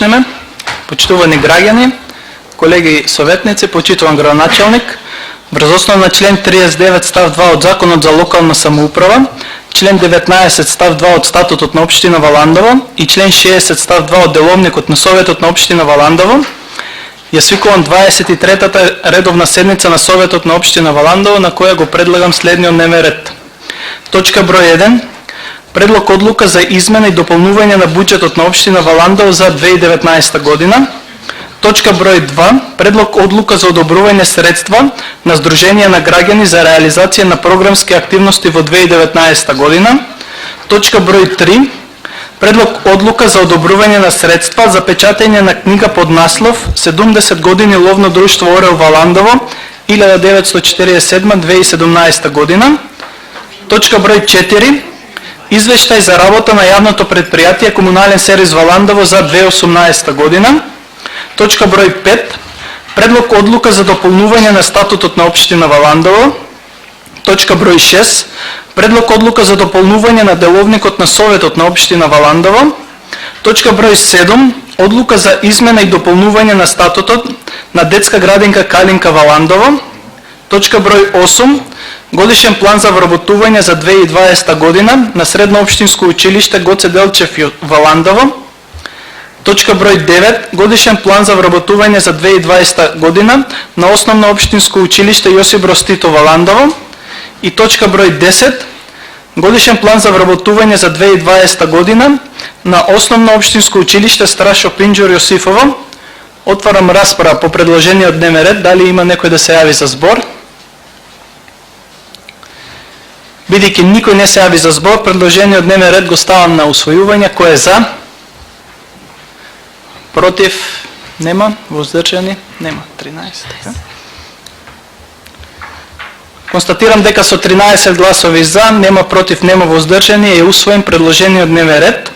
започнеме. Почитувани граѓани, колеги советници, почитуван градоначалник, врз основа на член 39 став 2 од Законот за локална самоуправа, член 19 став 2 од Статутот на општина Валандово и член 60 став 2 од Деловникот на Советот на општина Валандово, ја свикувам 23-та редовна седница на Советот на општина Валандово, на која го предлагам следниот дневен ред. Точка број 1. Предлог одлука за измена и дополнување на буџетот на општина Валандово за 2019 година. Точка број 2. Предлог одлука за одобрување средства на Сдружение на граѓани за реализација на програмски активности во 2019 година. Точка број 3. Предлог одлука за одобрување на средства за печатање на книга под наслов 70 години ловно друштво Орел Валандово 1947-2017 година. Точка број 4. Извештај за работа на јавното предпријатие Комунален сервис Валандово за 2018 година. Точка број 5. Предлог одлука за дополнување на статутот на општина Валандово. Точка број 6. Предлог одлука за дополнување на Деловникот на Советот на општина Валандово. Точка број 7. Одлука за измена и дополнување на статутот на детска градинка Калинка Валандово. Точка број 8. Годишен план за вработување за 2020 година на Средно општинско училиште Гоце Делчев Валандово. Точка број 9. Годишен план за вработување за 2020 година на Основно општинско училиште Јосип Броз Тито Валандово. И точка број 10. Годишен план за вработување за 2020 година на Основно општинско училиште Страшо Пинџур Јосифово. Отварам расправа по предложениот дневен ред. Дали има некој да се јави за збор? Бидејќи никој не се јави за збор, предложениот дневен ред го ставам на усвојување. Кој е за? Против? Нема. Воздржани? Нема. 13. Констатирам дека со 13 гласови за, нема против, нема воздржани, е усвоен предложениот дневен ред.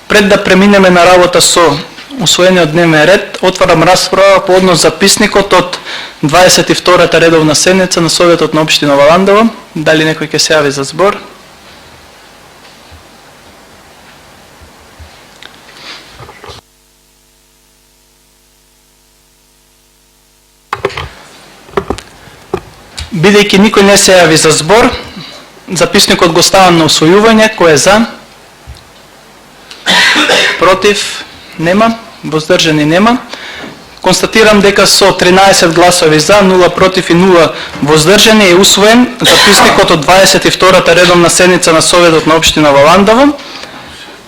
Пред да преминеме на работа со усвоениот дневен ред, отварам расправа по однос записникот од 22-та редовна седница на Советот на општина Валандово. Дали некој ќе се јави за збор? Бидејќи никој не се јави за збор, записникот го ставам на усвојување. Кој е за? Против? Нема. Воздржани? Нема. Констатирам дека со 13 гласови за, 0 против и 0 воздржани е усвоен записникот од 22-та редовна седница на Советот на општина Валандово.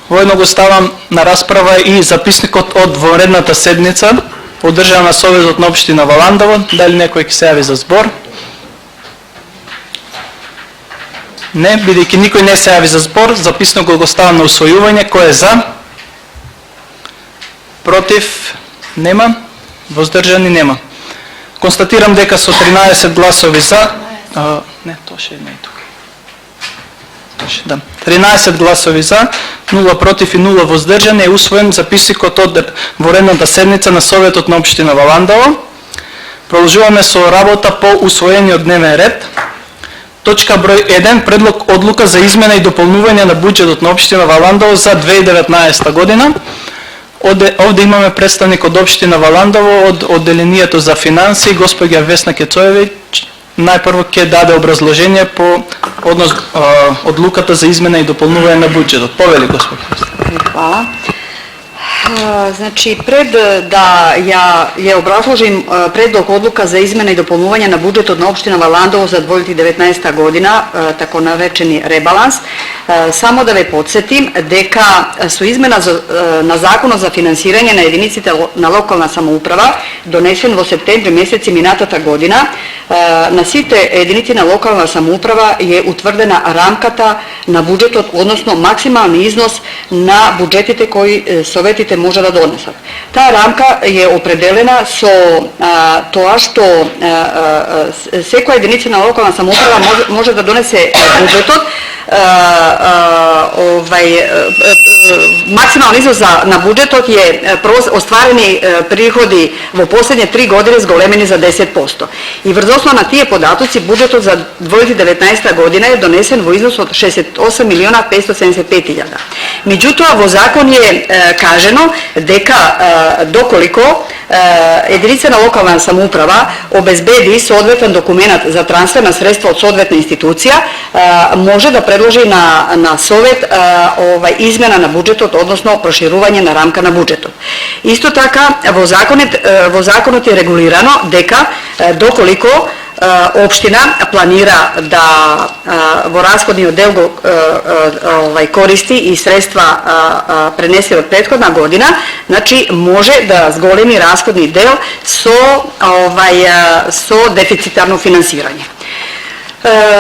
Воедно го ставам на расправа и записникот од вонредната седница одржана на Советот на општина Валандово. Дали некој ќе се јави за збор? Не, бидејќи никој не се јави за збор, записникот го ставам на усвојување. Кој е за? Против? Нема. Воздржани? Нема. Констатирам дека со 13 гласови за, не, тоа ше не е тука. 13 гласови за, 0 против и 0 воздржани е усвоен записникот од вонредната седница на Советот на општина Валандово. Продолжуваме со работа по усвоениот дневен ред. Точка број 1. Предлог одлука за измена и дополнување на буџетот на општина Валандово за 2019 година. Овде имаме представник од општина Валандово, од одделението за финанси, господја Весна Кецоевиќ. Најпрво ќе даде образложение по однос одлуката за измена и дополнување на буџетот. Повели, господи. Hvala. Znači, pred da ja obrazložim predlog odluka za izmene i dopunjuvanje na budžetu na opština Valandovo za 2019. godina, tako narečeni rebalans, samo da ve podsjetim deka su izmena na zakonu za finansiranje na jedinici na lokalna samouprava donesen u septembru mjeseci minatata godina. Na site jedinici na lokalna samouprava je utvrdena ramkata na budžetot, odnosno maksimalni iznos na budžetite koji sovetite može da donesat. Ta ramka je opredelena so тоа što seko jedinica na lokalna samouprava može da donese budžetot, maksimalni iznos na budžetot je ostvareni prihodi u posljednje 3 godine zgolemeni za 10%. I vrz osnova na tije podatuci budžetot za 2019. godina je donesen u iznosu od 68.575.000. Međutim, vo zakon je kaženo deka dokoliko jedinicena lokalna samouprava obezbedi soodvetan dokument za transferna sredstva od soodvetne institucija, može da predloži na Sovet izmjena na budžetu, odnosno proširuvanje na ramka na budžetu. Isto tako, vo zakonu je regulirano deka dokoliko opština planira da vo rashodni odel koristi i sredstva prenese od prethodna godina, znači može da zgolemi rashodni del so deficitarno finansiranje.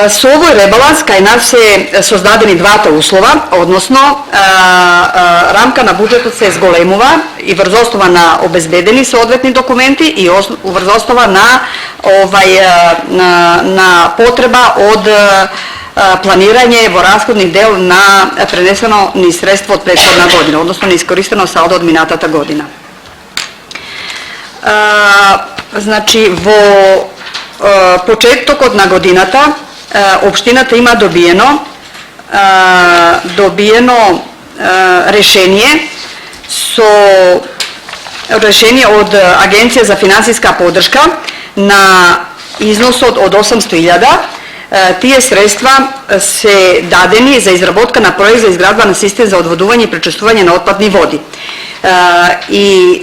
S ovoj rebalans kaj nas je sozdadeni dvata uslova, odnosno ramka na budžetu se zgolemova i vrzostova na obezbedeni soodvetni dokumenti i vrzostova na potreba od planiranje vo rashodni del na preneseno ni sredstvo od prethodna godina, odnosno neiskoristeno saldo od minatata godina. Znači, vo početok od na godinata opštinata ima dobijeno rešenje od Agencije za finansijska podrška na iznos od 800.000. Tije sredstva se dadeni za izrabotka na projekt za izgradba na sistem za odvoduvanje i prečistvovanje na otpadni vodi. I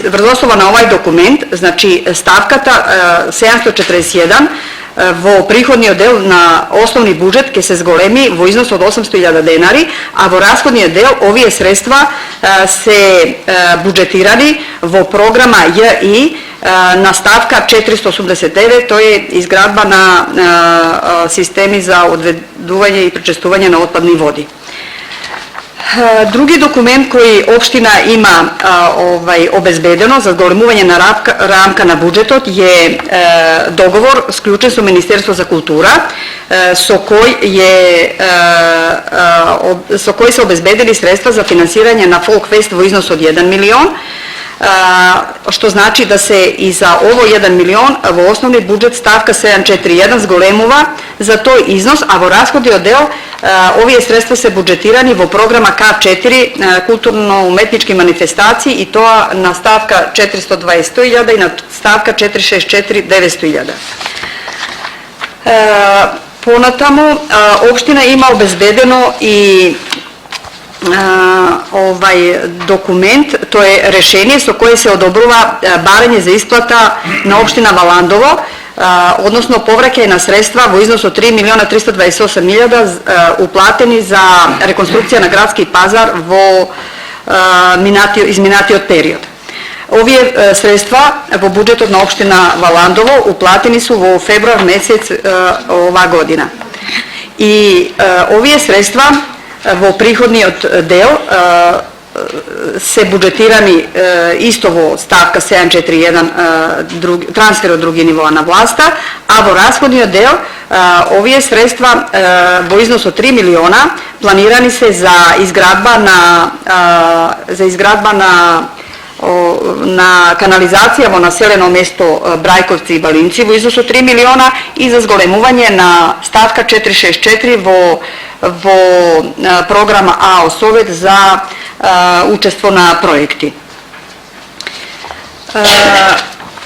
vrzoslova na ovaj dokument, znači stavkata 741 vo prihodni odel na osnovni budžet ke se zgolemi vo iznosu od 800.000 denari, a vo rashodni odel ovije sredstva se budžetirani vo programa JI na stavka 489, to je izgradba na sistemi za odvoduvanje i prečistvovanje na otpadni vodi. Drugi dokument koji opština ima obezbedeno za zgolemuvanje na ramka na budžetot je dogovor sključen su Ministerstvo za kultura so koji se obezbedili sredstva za finansiranje na Folk Fest u iznosu od 1 milion, što znači da se i za ovo 1 milion vo osnovni budžet stavka 741 zgolemova za to iznos, a vo rashodi odel ovije sredstva se budžetirani vo programa K4 kulturno-umetnički manifestaciji i to na stavka 420.000 i na stavka 464 900.000. Ponatamo, opština ima obezbedeno i dokument, to je rešenje so koje se odobruva baranje za isplata na opština Valandovo, odnosno povraćajna sredstva u iznosu od 3.328.000 uplateni za rekonstrukcija na Gradski pazar iz minatijot period. Ovije sredstva vo budžetu na opština Valandovo uplateni su u februar mesec ova godina. I ovije sredstva vo prihodni del se budžetirani isto vo stavka 741 transfer od drugi nivoa na vlasta, a vo rashodni del ovije sredstva vo iznosu od 3 miliona planirani se za izgradba na kanalizacijama na naseljeno mesto Brajkovci i Balinci u iznosu 3 miliona i za zgolemuvanje na stavka 464 vo programa AO Sovet za učestvo na projekti.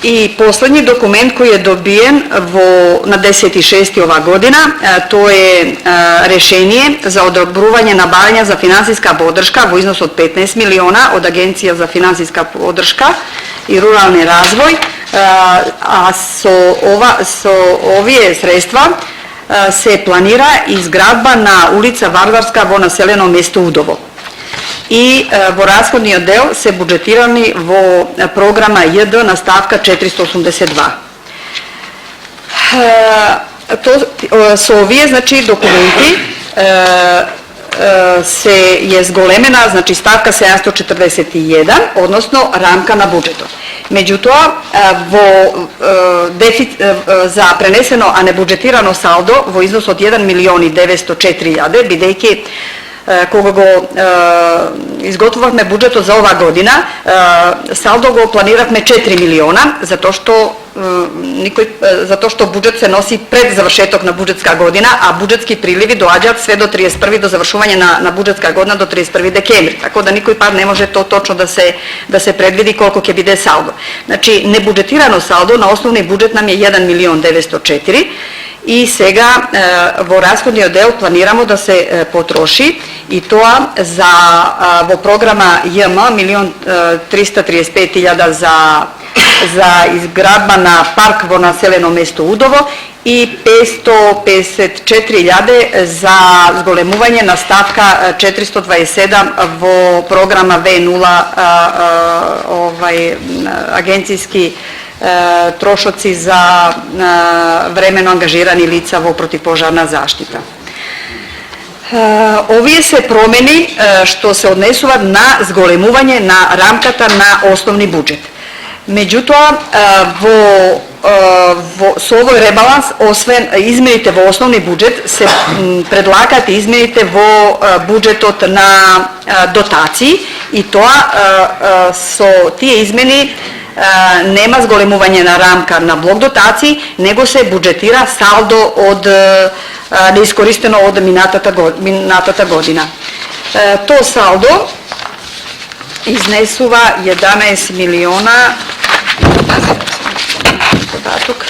I poslednji dokument koji je dobijen na 10.6. ova godina, to je rešenje za odobruvanje nabavljanja za finansijska podrška u iznosu od 15 miliona od Agencija za finansijska podrška i ruralni razvoj, a ovije sredstva se planira izgradba na ulica Varvarska vo naseljenom mestu Udovo. I vo rashodni odel se budžetirani vo programa JD na stavka 482. To su ovije, znači, dokumenti se je zgolemena, znači stavka 741, odnosno ramka na budžetu. Međutim, za preneseno, a ne budžetirano saldo vo iznosu od 1.904.000, bidejki koga go izgotovahme budžeto za ova godina, saldo go planiravme 4 miliona, zato što zato što budžet se nosi pred završetok na budžetska godina, a budžetski prilivi dođaju sve do 31. do završuvanja na budžetska godina do 31. dekembri. Tako da nikoj par ne može to točno da se predvidi koliko će biti saldo. Znači, nebudžetirano saldo na osnovni budžet nam je 1.904.000 i сега во расходниот дел планирамо да се потроши и тоа во програма ЈМ 1.335.000 за изградба на парк во населено место Удово и 554.000 за зголемување на ставка 427 во програма В0 агенцијски трошоци за временно ангажирани лица во противпожарна заштита. Овие се промени што се однесуваат на зголемување на рамката на основни буџет. Меѓутоа, со овој ребаланс, освен измените во основни буџет, се предлагаат измените во буџетот на дотации и тоа со тие измени нема зголемување на рамка на блок дотации, него се буџетира салдо од неискористено од минатата година. То салдо изнесува 11 милиона податок.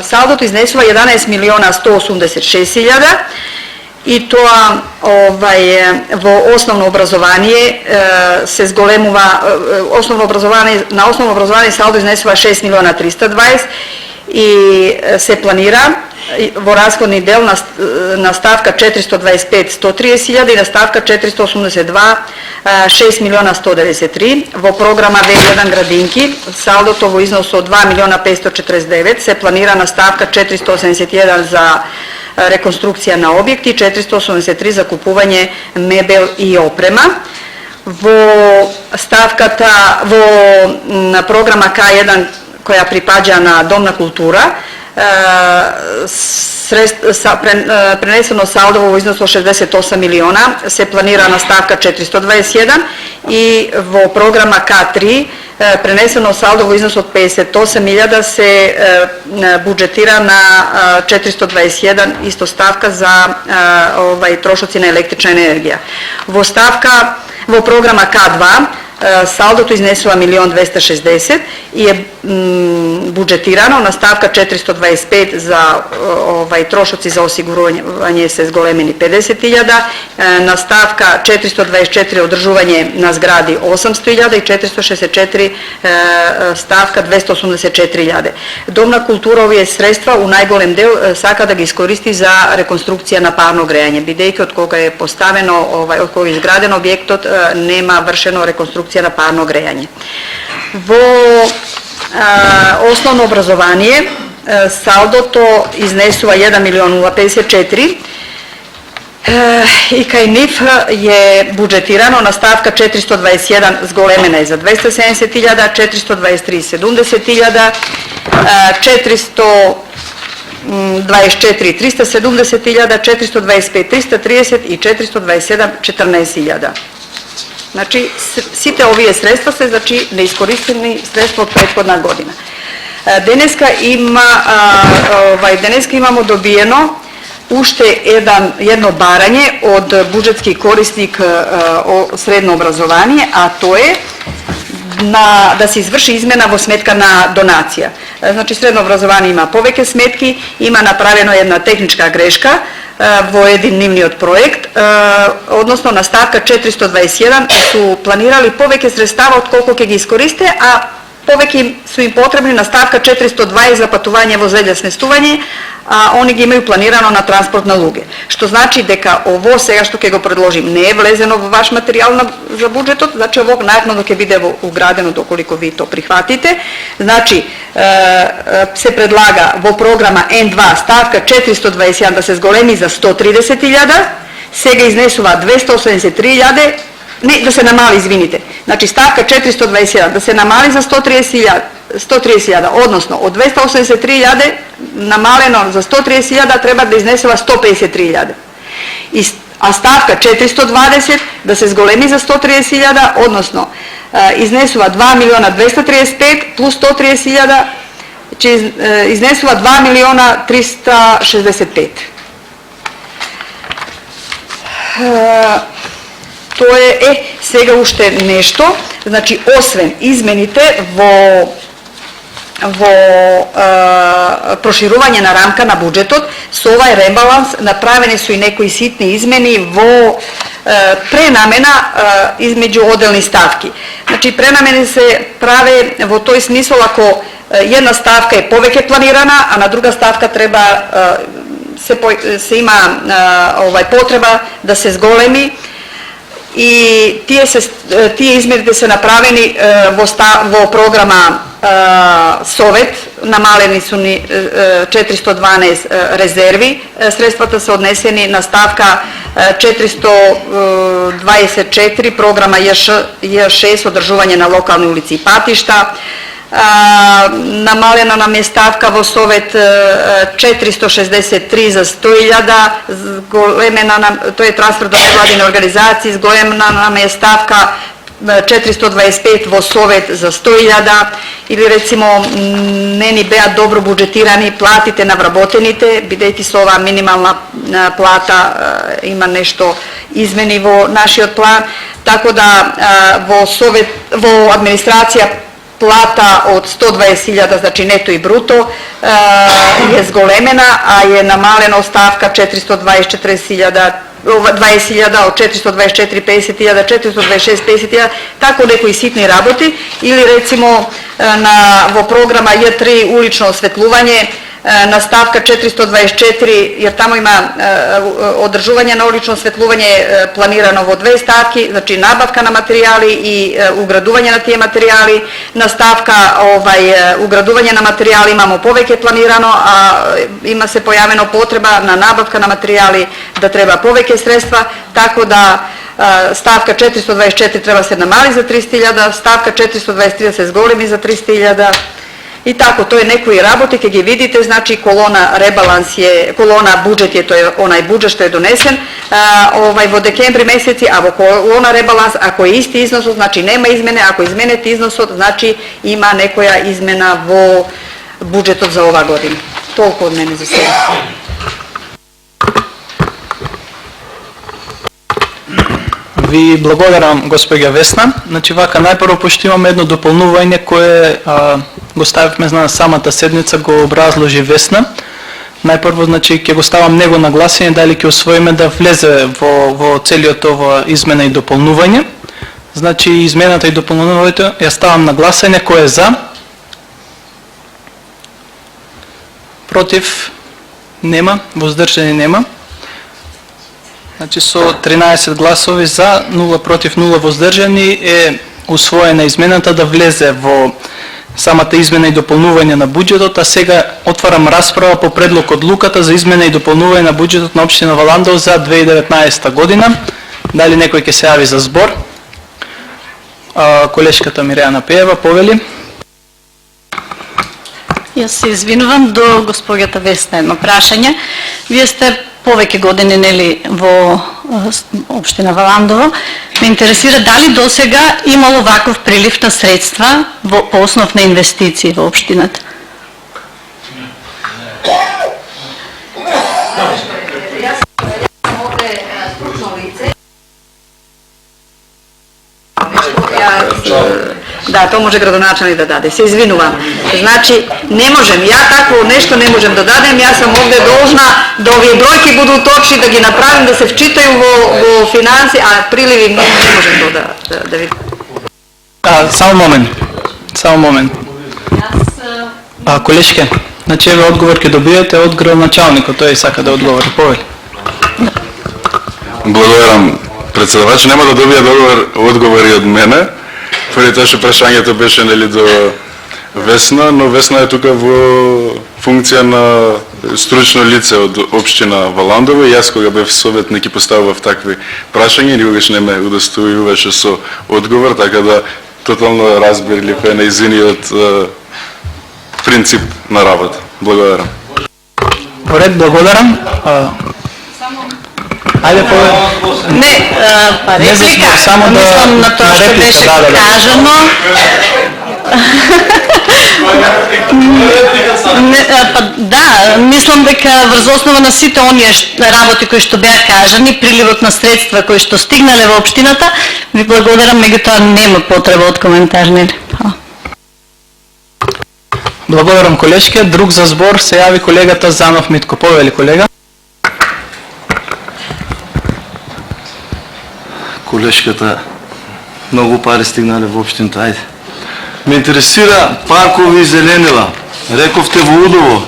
Салдото изнесува 11 милиона 186.000 и тоа во основно образование се зголемува на основно образование салдо изнесува 6 милиона 320 и се планира во расходни дел на ставка 425.130.000 и на ставка 482 6 милиона 193. Во програма В1 градинки салдото во износ од 2 милиона 549 се планира на ставка 481 за реконструкција на објекти, 483 за купување мебел и опрема. Во програма К1 која припаѓа на Дом на култура, пренесено салдо во износ од 68 милиона се планира на ставка 421 и во програма К3 пренесено салдо во износ од 58.000 се буџетира на 421 исто ставка за трошоци на електрична енергија. Во програма К2 салдото изнесува 1.260.000 и е буџетирано на ставка 425 за трошоци за осигурување се зголемени 50.000, на ставка 424 одржување на згради 800.000 и 464 ставка 284.000. Дом на култура овие средства у најголем дел сака да ги искористи за реконструкција на парно грејање, бидејќи од кога е поставено, од кога е изграден објектот, нема вршено реконструкција на парно грејање. Во основно образование салдото изнесува 1.054.000 и кај нив е буџетирано на ставка 421 зголемена е за 270.000, 423 70.000, 424 370.000, 425 330 и 427 14.000. Значи, сите овие средства се неискористени средства од претходна година. Денеска имамо добиено уште едно барање од буџетски корисник средно образование, а тоа е да се изврши измена во сметка на донација. Значи, средно образование има повеќе сметки, има направено една техничка грешка во еден нивниот проект, односно на ставка 421 су планирали повеќе средстава од колку ќе ги искористе, а повеќе су им потребни на ставка 420 за патување во земја сместување, а они ги имају планирано на транспорт на луѓе. Што значи дека ово сега што ќе го предложим не е влезено во ваш материјал за буџетот, значи ово најакнадно ќе биде уградено доколку ви то прихватите. Значи се предлага во програма N2 ставка 421 да се зголеми за 130.000, сега изнесува 283.000, не, да се намали, извините. Значи ставка 421 да се намали за 130.000, односно од 283.000 намалено за 130.000 треба да изнесува 153.000. a stavka 420 da se zgolemi za 130.000, odnosno iznesува 2.235.000 plus 130.000, znači iznesува 2.365.000. To je сега уште нешто, значи освен измените во проширување на рамка на буџетот, со овај ребаланс направени су и некои ситни измени во пренамена измеѓу оделни ставки. Значи пренамени се праве во тој смисол ако една ставка е повеќе планирана, а на друга ставка треба се има потреба да се зголеми, и тие измените се направени во програма Совет, намалени су ни 412 резерви, средствата се однесени на ставка 424 програма J6 одржување на локални улици и патишта, намалена нам е ставка во Совет 463 за 100.000, зголемена нам, тој е трансфер до невладини организации, зголемена нам е ставка 425 во Совет за 100.000, или рецимо не ни беа добро буџетирани платите на вработените, бидејќи со оваа минимална плата има нешто измени во нашиот план, така да во Совет, во администрација плата од 120.000, значи нето и бруто, е зголемена, а е намалена ставка 424.000, 20.000 од 424 50.000, 426 50.000, тако некои ситни работи, или рецимо во програма J3 улично осветлување на ставка 424, jer tamo ima održuvanje na ulično osvetljuvanje planirano vo dve stavki, znači nabavka na materijali i ugraduvanje na tije materijali. Na stavka ugraduvanje na materijali imamo poveke planirano, a ima se pojaveno potreba na nabavka na materijali da treba poveke sredstva, tako da stavka 424 treba se namali za 300.000, stavka 423 da se zgolemi za 300.000. I tako, to je nekои работи, ке ги видите, значи колона ребаланс е, колона буџет е, тој онај буџет што е донесен во декември месеци, а во колона ребаланс, ако е исти износот, значи нема измене, ако изменете износот, значи има некоја измена во буџетот за ова година. Толку од мене за сега. Ви благодарам, госпоѓа Весна. Значи вака најпрво пошто имаме едно дополнување кое го ставивме на самата седница, го образложи Весна. Најпрво, значи, ќе го ставам него на гласање, дали ќе освоиме да влезе во целиот ова измена и дополнување. Значи, измената и дополнувањето ја ставам на гласање, кој е за? Против? Нема. Воздржани нема. Значи, со 13 гласови за, 0 против, 0 воздржани е усвоена измената да влезе во самата измена и дополнување на буџетот, а сега отварам расправа по предлог одлуката за измена и дополнување на буџетот на општина Валандово за 2019 година. Дали некој ќе се јави за збор? Колешката Миреана Пеева, повели. Јас се извинувам до госпоѓата Весна едно прашање. Вие сте повеќе години нели во општина Валандово. Ме интересира дали досега имало ваков прилив на средства по основ на инвестиции во општината? Да, то може градоначелник да даде. Се извинувам. Значи, не можем, ја такво нешто не можем да дадем, јас сам овде должна да овие бројки будут точни, да ги направим, да се вчитају во финанси, а приливи не можем да видим. Само момент. Колешке, значи еве одговор ќе добиете од градоначалникот, тој сака да одговори, повели. Благодарам, председавач, нема да добија одговори од мене. Први тоа што прашањето беше нели до Весна, но Весна е тука во функција на стручно лице од општина Валандово. Јас кога бев советник и поставував такви прашања, никогаш не ме удостојуваше со одговор, така да тотално разбирлив е нејзиниот принцип на работа. Благодарам. Во ред, благодарам. Ајде по... Не, па Не за реплика, збор, само да- мислам на тоа на што реплика, беше да. кажано. Не, па да, мислам дека врз основа на сите оние работи кои што беа кажани, приливот на средства кои што стигнале во општината, ви благодарам, меѓутоа нема потреба од коментар, нели? Фала. Благодарам колешке. Друг за збор се јави колегата Занов Митко. Повели колега. Колешката, многу пари стигнале во општината, ајде. Ме интересира паркови и зеленила. Рековте во Удово,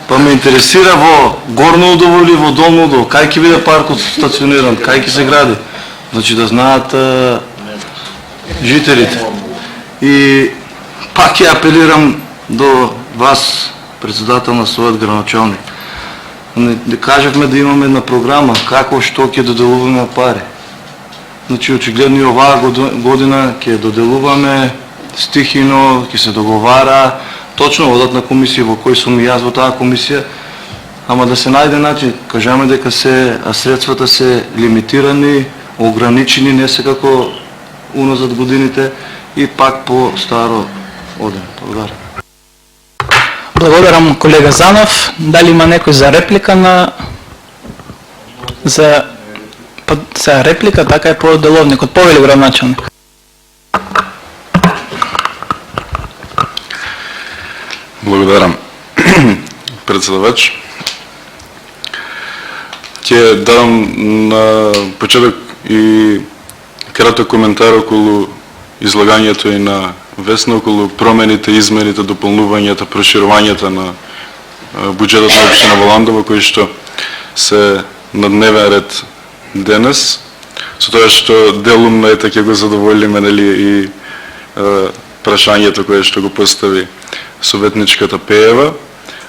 па ме интересира во Горно Удово или во Долно Удово. Кај ќе биде паркот стациониран, кај ќе се гради? Значи да знаат жителите. И пак ја апелирам до вас, председател на својот граначалник. Да кажавме да имаме една програма како што ќе доделуваме пари. Значи, очигледно и оваа година ќе доделуваме стихино, ќе се договара, точно одат на комисија во кој сум и јас во таа комисија, ама да се најде начин, кажаме дека средствата се лимитирани, ограничени, не се како уназад годините и пак по старо оден. Благодарам. Благодарам колега Занов. Дали има некој за реплика на... За реплика, така е по деловникот. Повели градоначалник. Благодарам, председавач. Ќе дам на почеток и краток коментар околу излагањето и на Весна, околу промените, измените, дополнувањата, проширувањата на буџетот на општина Валандово, кои што се на дневен ред денес, со тоа што делумно ете ќе го задоволиме, нели, и прашањето кое што го постави советничката Пеева.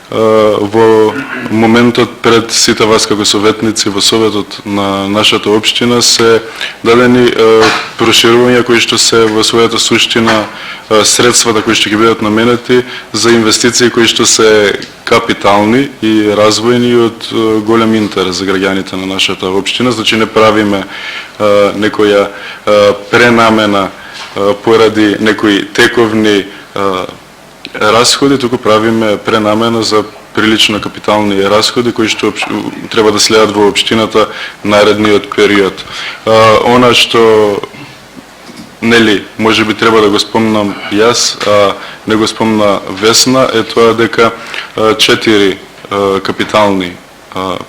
Во моментот пред сите вас како советници во советот на нашата општина се дадени проширувања кои што се во својата суштина средствата кои што ќе бидат наменети за инвестиции кои што се капитални и развојни од голем интерес за граѓаните на нашата општина. Значи не правиме некоја пренамена поради некои тековни расходи, туку правиме пренамена за прилично капитални расходи кои што треба да следат во општината наредниот период. Она што нели можеби треба да го спомнам јас, а не го спомна Весна, е тоа дека 4 капитални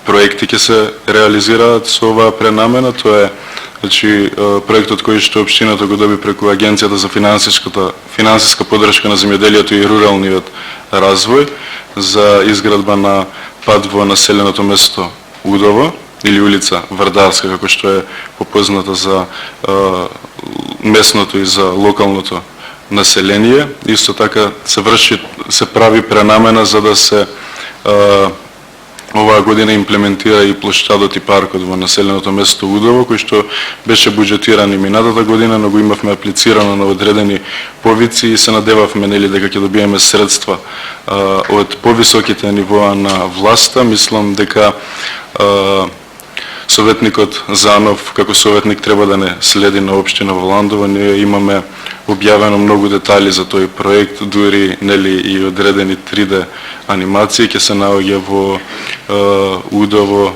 проекти ќе се реализираат со оваа пренамена. Тоа е значи проектот кој што општината го доби преку Агенцијата за финансиска поддршка на земјоделието и руралниот развој за изградба на пат во населеното место Удово или улица Вардарска, како што е попозната за местното и за локалното население. Исто така се прави пренамена за да се оваа година имплементира и плоштадот и паркот во населеното место Удово, кој што беше буџетиран и минатата година, но го имавме аплицирано на одредени повици и се надевавме нели дека ќе добиеме средства од повисоките нивоа на власта. Мислам дека советникот Занов како советник треба да не следи на општина Валандово. Ние имаме објавено многу детали за тој проект, дури нели и одредени 3D анимации ќе се наоѓа во Удово,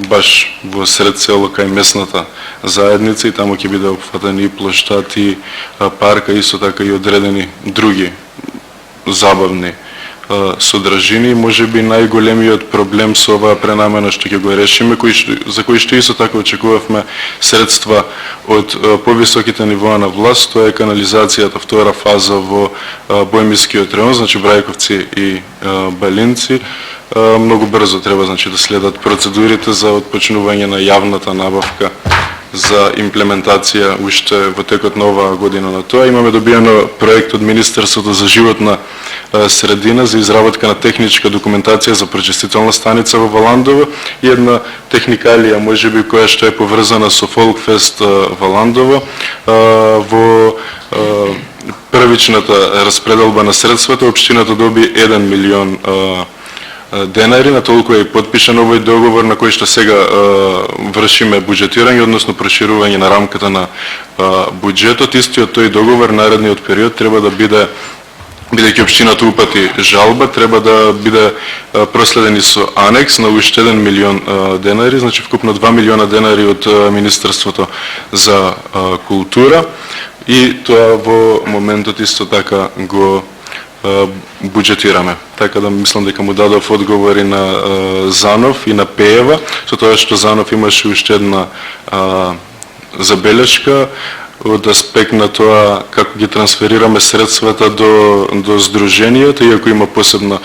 баш во сред село кај местната заедница, и таму ќе биде опфатен и плоштад и парка, исто така и одредени други забавни содржини. Можеби најголемиот проблем со оваа пренамена што ќе го решиме, за кој што исто така очекувавме средства од повисоките нивоа на власт, тоа е канализацијата втора фаза во Бојмискиот район, значи Брајковци и Балинци. Многу брзо треба значи да следат процедурите за отпочнување на јавната набавка за имплементација уште во текот на оваа година на тоа. Имаме добиено проект од Министерството за животна средина за изработка на техничка документација за пречистителна станица во Валандово и една техникалија можеби која што е поврзана со Фолкфест Валандово. Во првичната распределба на средствата општината доби 1 милион денари, на толку е подпишан овој договор на кој што сега вршиме буџетирање, односно проширување на рамката на буџетот. Истиот тој договор наредниот период треба да биде, бидејќи општината упати жалба, треба да биде проследен и со анекс на уште 1 милион денари, значи вкупно 2 милиона денари од Министерството за култура, и тоа во моментот исто така го буџетираме. Така да мислам дека му дадов одговори на Занов и на Пеева, со тоа што Занов имаше уште една забелешка од аспект на тоа како ги трансферираме средствата до здруженијата, иако има посебна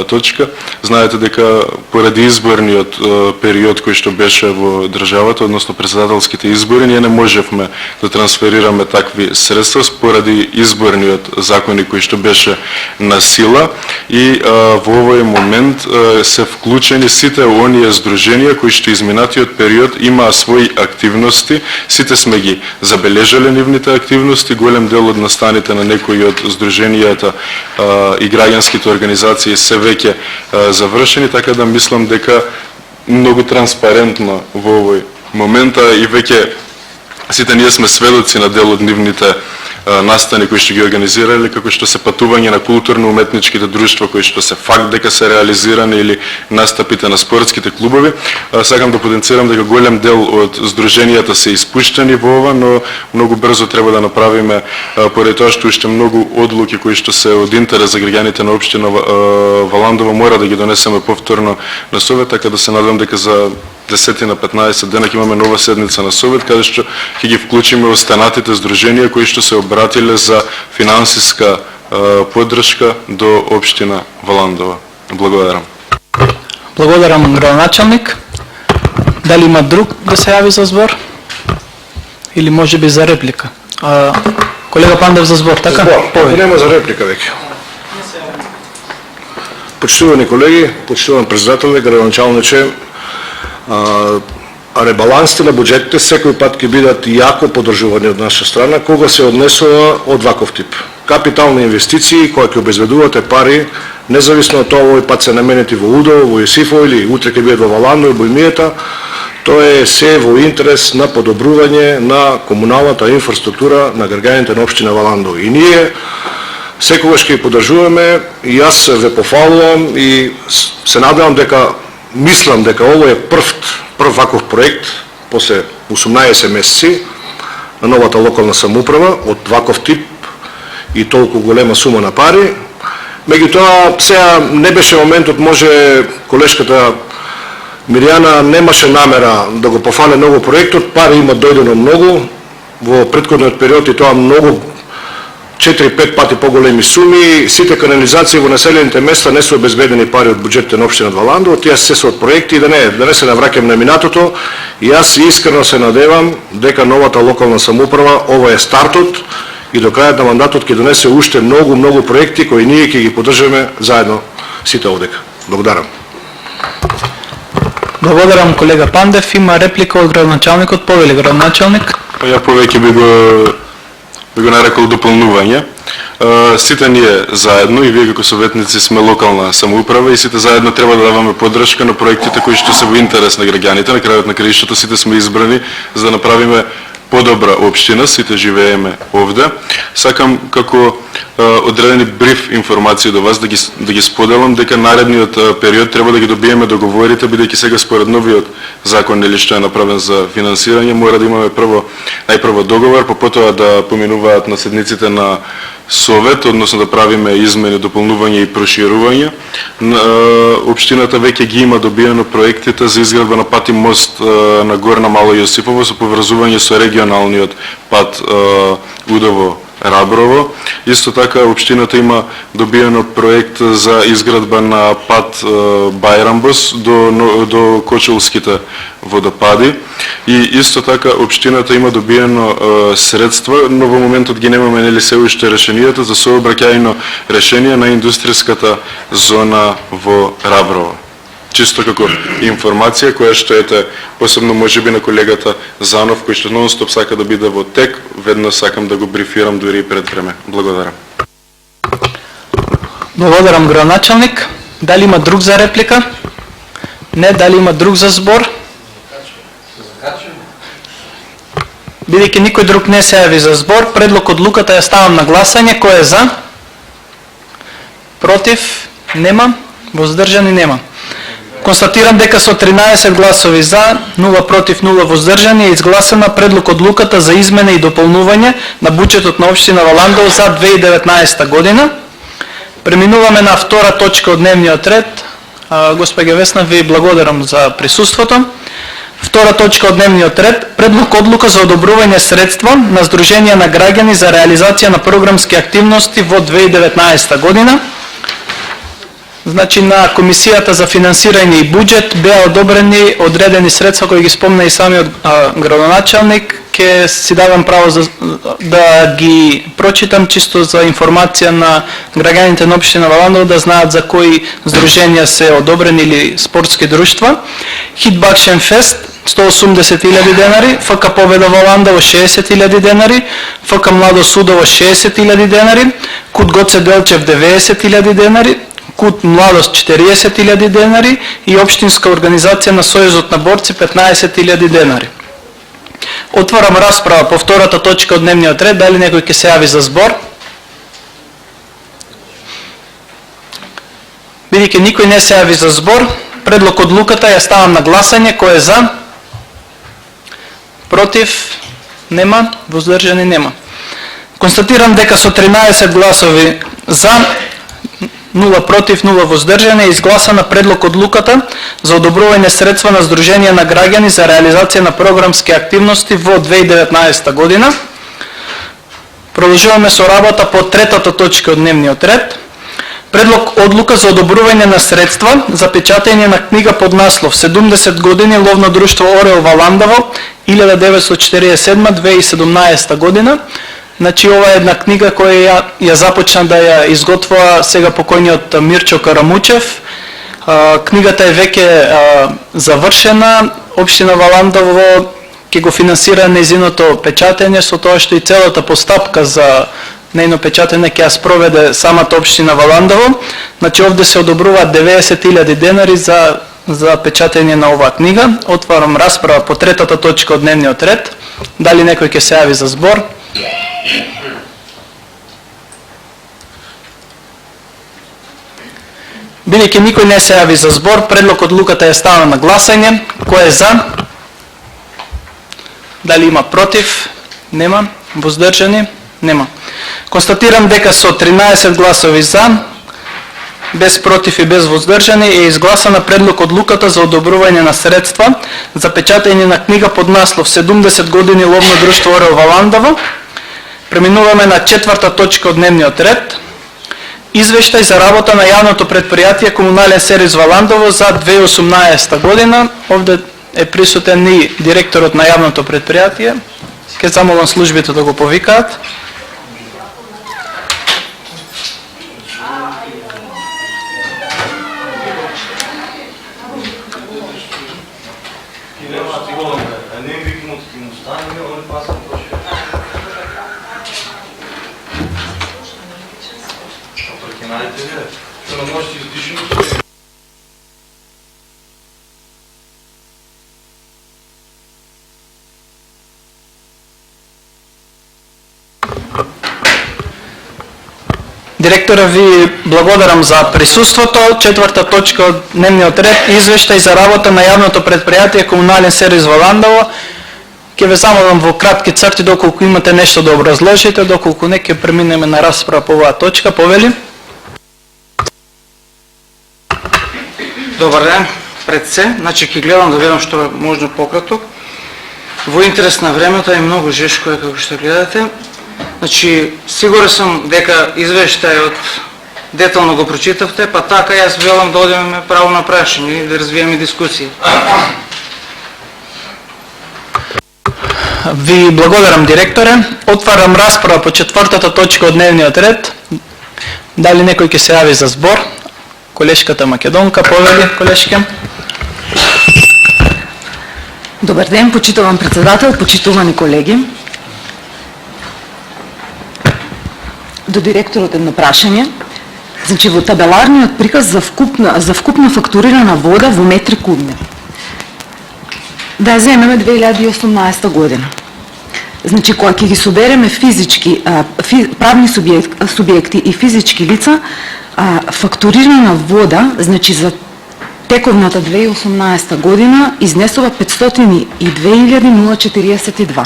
точка. Знаете дека поради изборниот период кој што беше во државата, односно председателските избори, ние не можевме да трансферираме такви средства поради изборниот законник кој што беше на сила, и во овој момент се вклучени сите оние здруженија кои што изминатиот период имаа своји активности. Сите сме ги забележале нивните активности, голем дел од настаните на некои од здруженијата и граѓанските организации се веќе завршени, така да мислам дека многу транспарентно во овој момент, и веќе сите ние сме сведоци на дел од нивните настани кои што ги организирале, како што се патување на културно-уметничките друштва кои што се факт дека се реализирани, или настапите на спортските клубови. Сакам да потенцирам дека голем дел од здруженијата се испуштени во ова, но многу брзо треба да направиме, поради тоа што уште многу одлуки кои што се од интерес за граѓаните на општина Валандово мора да ги донесеме повторно на Совет, така да се надевам дека за 10 на 15 дена ќе имаме нова седница на Совет, каде што ќе ги вклучиме останатите здруженија кои што се обратиле за финансиска поддршка до општина Валандово. Благодарам. Благодарам, градоначалник. Дали има друг да се јави за збор? Или може би за реплика? Колега Пандев за збор, така? Ако нема за реплика веќе. Почитувани колеги, почитуван председател, градоначалниче, ребалансите на буџетите секој пат ќе бидат јако поддржувани од наша страна кога се однесува од ваков тип. Капитални инвестиции кои ќе обезбедувате пари, независно од тоа овој пат се наменети во Удово, во Јосифово или утре ќе бидат во Валандово и Бојмијата, тоа е се во интерес на подобрување на комуналната инфраструктура на граѓаните на општина Валандово. И ние секогаш ќе поддржуваме, и јас ве пофалувам и се надевам дека, мислам дека ово е прв ваков проект после 18 месеци на новата локална самоуправа од ваков тип и толку голема сума на пари. Меѓутоа, сега не беше моментот, може колешката Миријана немаше намера да го пофале многу проектот, пари има дојдено многу, во претходниот период и тоа многу 4-5 пати поголеми суми, сите канализации во населените места не се обезбедени пари од буџетите на општина Валандово, тие се од проекти, и да не се навраќам на минатото. И јас искрено се надевам дека новата локална самоуправа, ова е стартот, и до крајот на мандатот ќе донесе уште многу проекти кои ние ќе ги поддржаме заедно сите овдека. Благодарам. Благодарам, колега Пандев. Има реплика од градоначалникот. Повели, градоначалник. Ја повеќе би го нарекол дополнување. Сите ние заедно, и вие како советници сме локална самоуправа, и сите заедно треба да даваме поддршка на проектите кои што се во интерес на граѓаните. На крајот на краиштата сите сме избрани за да направиме подобра општина, сите живееме овде. Сакам како одредени бриф информации до вас да ги споделам дека наредниот период треба да ги добиеме договорите, бидејќи сега според новиот закон или што е направен за финансирање, мора да имаме најпрво договор, потоа да поминуваат наследниците на Совет, односно да правиме измени, дополнување и проширување. Општината веќе ги има добиено проектите за изградба на пат и мост на Горна Мало Јосифово со поврзување со регионалниот пат Удово Раброво. Исто така општината има добиено проект за изградба на пат Бајрамбос до Кочулските водопади. И исто така општината има добиено средства, но во моментот ги немаме нели се уште решенијата за сообраќајно решение на индустријската зона во Раброво. Чисто како информација која што ете посебно можеби на колегата Занов кој што нон-стоп сака да биде во тек, веднаш сакам да го брифирам дури и пред време. Благодарам. Благодарам, градоначалник. Дали има друг за реплика? Не. Дали има друг за збор? Бидејќи никој друг не се јави за збор, предлог одлуката ја ставам на гласање. Кој е за? Против? Нема. Воздржани? Нема. Констатирам дека со 13 гласови за, 0 против, 0 воздржани е изгласана предлог одлуката за измена и дополнување на буџетот на општина Валандово за 2019 година. Преминуваме на втора точка од дневниот ред. Госпоѓа Весна, ви благодарам за присуството. Втора точка од дневниот ред. Предлог одлука за одобрување средства на Сдружение на граѓани за реализација на програмски активности во 2019 година. Значи на Комисијата за финансирање и буџет беа одобрени одредени средства кои ги спомна и самиот градоначалник. Ке си давам право да ги прочитам чисто за информација на граѓаните на општина Валандово да знаат за кои здруженија се одобрени или спортски друштва. Хитбакшен фест 180.000 денари, ФК Победа Валандово 60.000 денари, ФК Младо Судово 60.000 денари, Кут Гоце Делчев 90.000 денари, Кут Младост 40.000 денари и Општинска организација на Сојузот на борци 15.000 денари. Отварам расправа по втората точка од дневниот ред. Дали некој ќе се јави за збор? Бидејќи никој не се јави за збор, предлог одлуката ја ставам на гласање. Кој е за? Против? Нема. Воздржани? Нема. Констатирам дека со 13 гласови за, 0 против, 0 воздржани е изгласана предлог одлуката за одобрување средства на Сдружение на граѓани за реализација на програмски активности во 2019 година. Продолжуваме со работа по третата точка од дневниот ред. Предлог одлука за одобрување на средства за печатање на книга под наслов 70 години ловно друштво Орел Валандово 1947-2017 година. Значи, ова е една книга која ја започна да ја изготвува сега покојниот Мирчо Карамучев. Книгата е веќе завршена. Општина Валандово ќе го финансира нејзиното печатење, со тоа што и целата постапка за нејно печатење ќе ја спроведе самата општина Валандово. Значи, овде се одобруваат 90.000 денари за печатење на оваа книга. Отварам расправа по третата точка од дневниот ред. Дали некој ќе се јави за збор? Бидејќи никој не се јави за збор, предлог одлуката е ставена на гласање. Кој е за? Дали има против? Нема. Воздржани? Нема. Констатирам дека со 13 гласови за, без против и без воздржани е изгласана предлог одлуката за одобрување на средства за печатање на книга под наслов 70 години ловно друштво Орел Валандово. Преминуваме на четврта точка од дневниот ред. Извештај за работа на јавното предпријатие Комунален сервис Валандово за 2018 година. Овде е присутен и директорот на јавното предпријатие. Ке замолам службите да го повикаат. Директора, ви благодарам за присуството. Четврта точка од дневниот ред, извештај за работа на јавното предпријатие Комунален сервис Валандово. Ке ве замолам во кратки црти, доколку имате нешто да образложите, доколку не ќе преминеме на расправа по оваа точка. Повели. Добар ден, пред се. Значи, ќе гледам да видам што е можно пократок. Во интерес на времето е многу жешко е како што гледате. Значи, сигурен сум дека извештајот детално го прочитавте, па така јас велам да одиме право на прашање и да развиеме дискусија. Ви благодарам, директоре. Отварам расправа по четвртата точка од дневниот ред. Дали некој ќе се јави за збор? Колешката Македонка, повели, колешке. Добар ден, почитуван председател, почитувани колеги. До директорот едно прашање. Значи во табеларниот приказ за вкупна фактурирана вода во метри кубни. Да ја земеме 2018 година. Значи, кога ќе ги собереме правни субјекти и физички лица, фактурирана вода, значи за тековната 2018 година изнесува 502.042.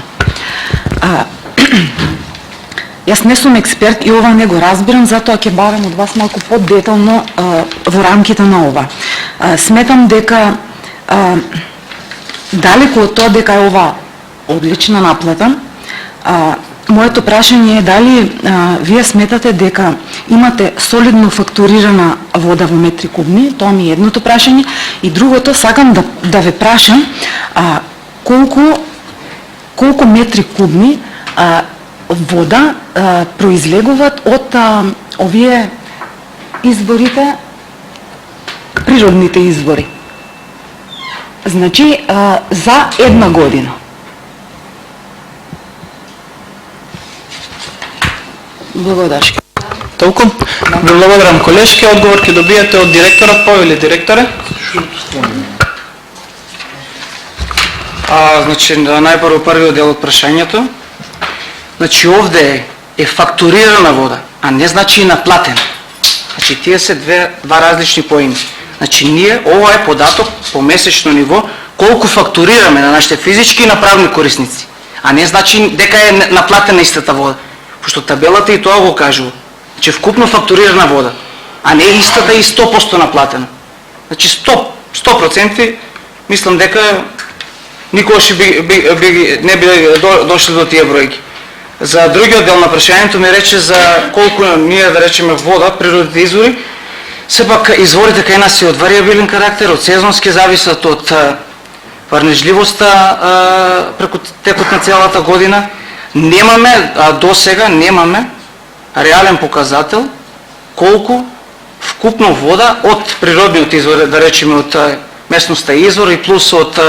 Јас не сум експерт и ова не го разбирам, затоа ќе барам од вас малку подетално во рамките на ова. Сметам дека далеку од тоа дека е ова одлична наплата, моето прашање е дали вие сметате дека имате солидно фактурирана вода во метри кубни, тоа ми е едното прашање, и другото сакам да ве прашам колку метри кубни вода произлегуваат од овие изворите, природните извори. Значи, за една година. Благодарам. Толку? Ви благодарам, колешки. Одговор ќе добиете од директорот. Повели, директоре. Значи, најпрво првиот дел од прашањето. Значи, овде е фактурирана вода, а не значи и наплатена. Значи, тие се два различни поими. Значи, ова е податок по месечно ниво, колку фактурираме на нашите физички и на правни корисници. А не значи дека е наплатена истата вода. Пошто табелата и тоа го кажува. Значи, вкупно фактурирана вода, а не истата и 100% наплатена. Значи, 100% мислам дека никогаш не би дошли до тие бројки. За другиот дел на прашањето ми рече за колку ние, да речеме, вода, природните извори. Сепак изворите кај нас се од вариабилен карактер, од сезонски, зависат од варнежливоста преку текот на целата година. Немаме, до сега немаме реален показател колку вкупно вода од природниот извор, да речеме од местноста извор и плюс од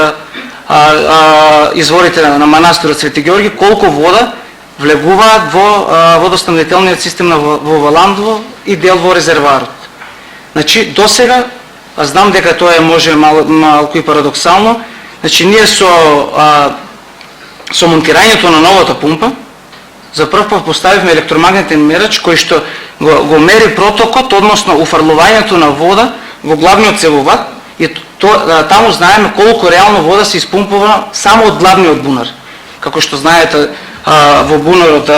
изворите на манастирот Свети Георги, колку вода влегуваат во водоснабдителниот систем во Валандово и дел во резервоарот. Значи, до сега, знам дека тоа е може малку и парадоксално, значи ние со монтирањето на новата пумпа, за прв пат поставивме електромагнетен мерач кој што го мери протокот, односно уфрлувањето на вода во главниот цевовод, и таму знаеме колку реално вода се испумпува само од главниот бунар. Како што знаете, во бунарот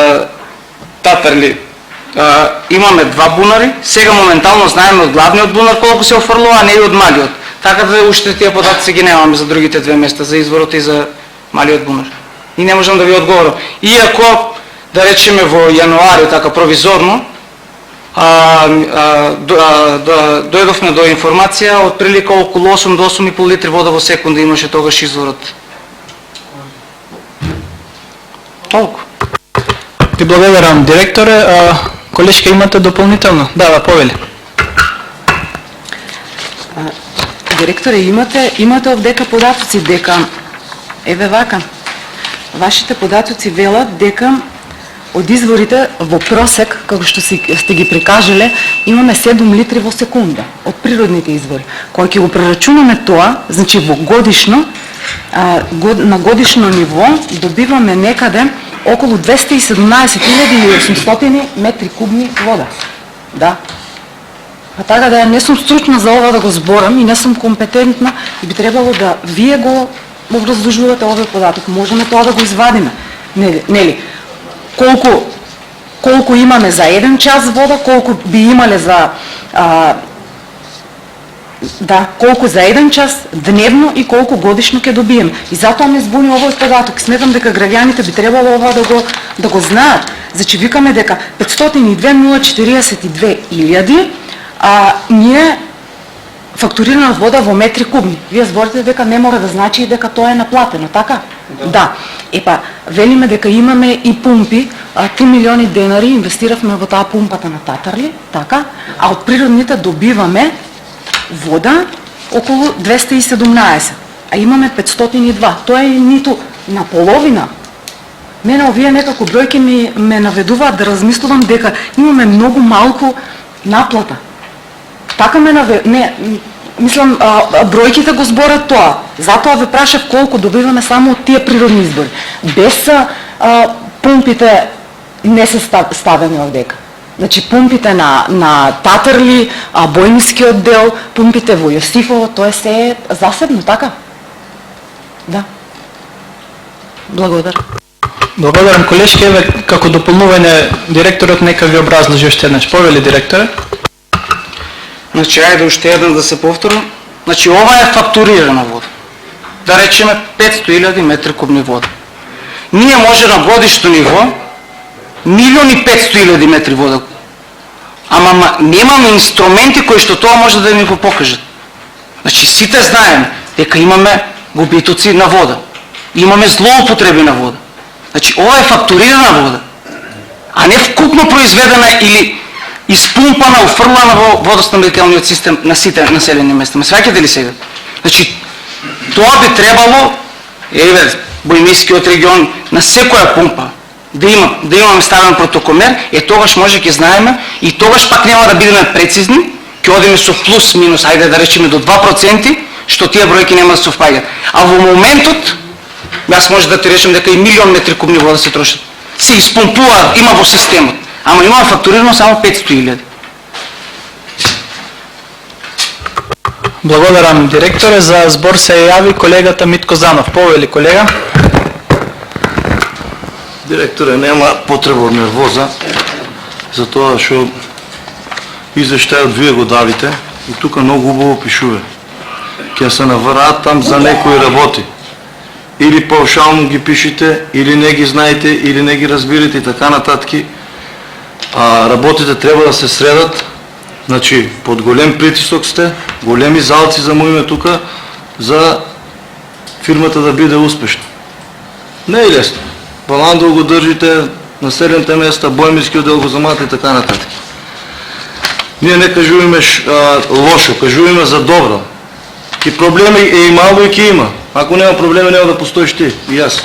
Татарли имаме два бунари, сега моментално знаеме од главниот бунар колку се офрлува, а не и од малиот. Така да уште тие податоци ги немаме за другите две места, за изворот и за малиот бунар. И не можам да ви одговорам. Иако, да речеме во јануари, така провизорно, дојдовме до информација од прилика околу 8 до 8,5 литри вода во секунда имаше тогаш изворот. Толку. Ви благодарам, директоре. Колешка, имате дополнително? Да, повели. Директоре, имате овдека податоци дека, еве вака, вашите податоци велат дека од изворите во просек, како што сте ги прикажале, имаме 7 литри во секунда од природните извори. Кога ќе го прерачунаме тоа, значи во годишно, на годишно ниво добиваме некаде околу 217.800 метри кубни вода. Да. А така да не сум стручна за ова да го зборам и не сум компетентна и би требало да вие го образложувате овој податок. Можеме тоа да го извадиме. Нели? Колку имаме за еден час вода, колку би имале за колку за еден час дневно и колку годишно ќе добиеме. И затоа ме збуни овој податок. Сметам дека граѓаните би требало ова да го знаат. Значи викаме дека 502.042 илјади, а ние фактурирана вода во метри кубни. Вие зборите дека не мора да значи и дека тоа е наплатено, така? Да. Епа, велиме дека имаме и пумпи, 3 милиони денари инвестиравме во таа пумпата на Татарли, така? А од природните добиваме вода околу 217, а имаме 502. Тоа е ниту на половина. Мене овие некако бројки ме наведуваат да размислувам дека имаме многу малку Наплата. Така ме не, мислам, бројките го зборат тоа. Затоа ве прашав колку добиваме само од тие природни избори. Без пумпите не се ставени овдека. Значи пумпите на Татарли, бојнискиот дел, пумпите во Јосифово, тоа се е засебно, така? Да. Благодарам. Благодарам, колешки. Еве, како дополнување, директорот нека ви образложи уште еднаш. Повели директоре. Значи, ајде уште еден да се повторам. Значи, ова е фактурирана вода. Да речеме 500.000 метри кубни вода. Ние може на годишно ниво 1.500.000 метри вода. Ама немаме инструменти кои што тоа може да ни го покажат. Значи, сите знаеме дека имаме губитоци на вода. Имаме злоупотреби на вода. Значи, ова е фактурирана вода, а не вкупно произведена или испумпана, уфрлана во водоснабдителниот систем на сите населени места. Ме сваќате ли сега? Значи, тоа би требало, еве, Бојмискиот регион, на секоја пумпа, да имаме ставен протокомер, тогаш може ќе знаеме и тогаш пак нема да бидеме прецизни, ќе одиме со плюс минус, ајде да речеме до 2%, што тие бројки нема да совпаѓаат. А во моментот, јас може да ти речем дека и 1.000.000 метри кубни вода се трошат. Се испумпуваат, има во системот. Ама имаме фактурирано само 500.000. Благодарам, директоре. За збор се јави колегата Митко Занов. Повели, колега. Директоре, нема потреба од нервоза, затоа што извештајот вие го давите и тука многу убаво пишува. Ќе се навараат там за некои работи. Или паушално ги пишете, или не ги знаете, или не ги разбирате и така нататки. Работите треба да се средат, значи под голем притисок сте, големи залци замуваме тука за фирмата да биде успешна. Не е лесно. Валандово го држите, населените места, Бојмискиот дел го замате и така нататък. Ние не кажуваме лошо, кажуваме за добро. И проблеми е имало и ке има. Ако няма проблеми, няма да постоиш ти и аз.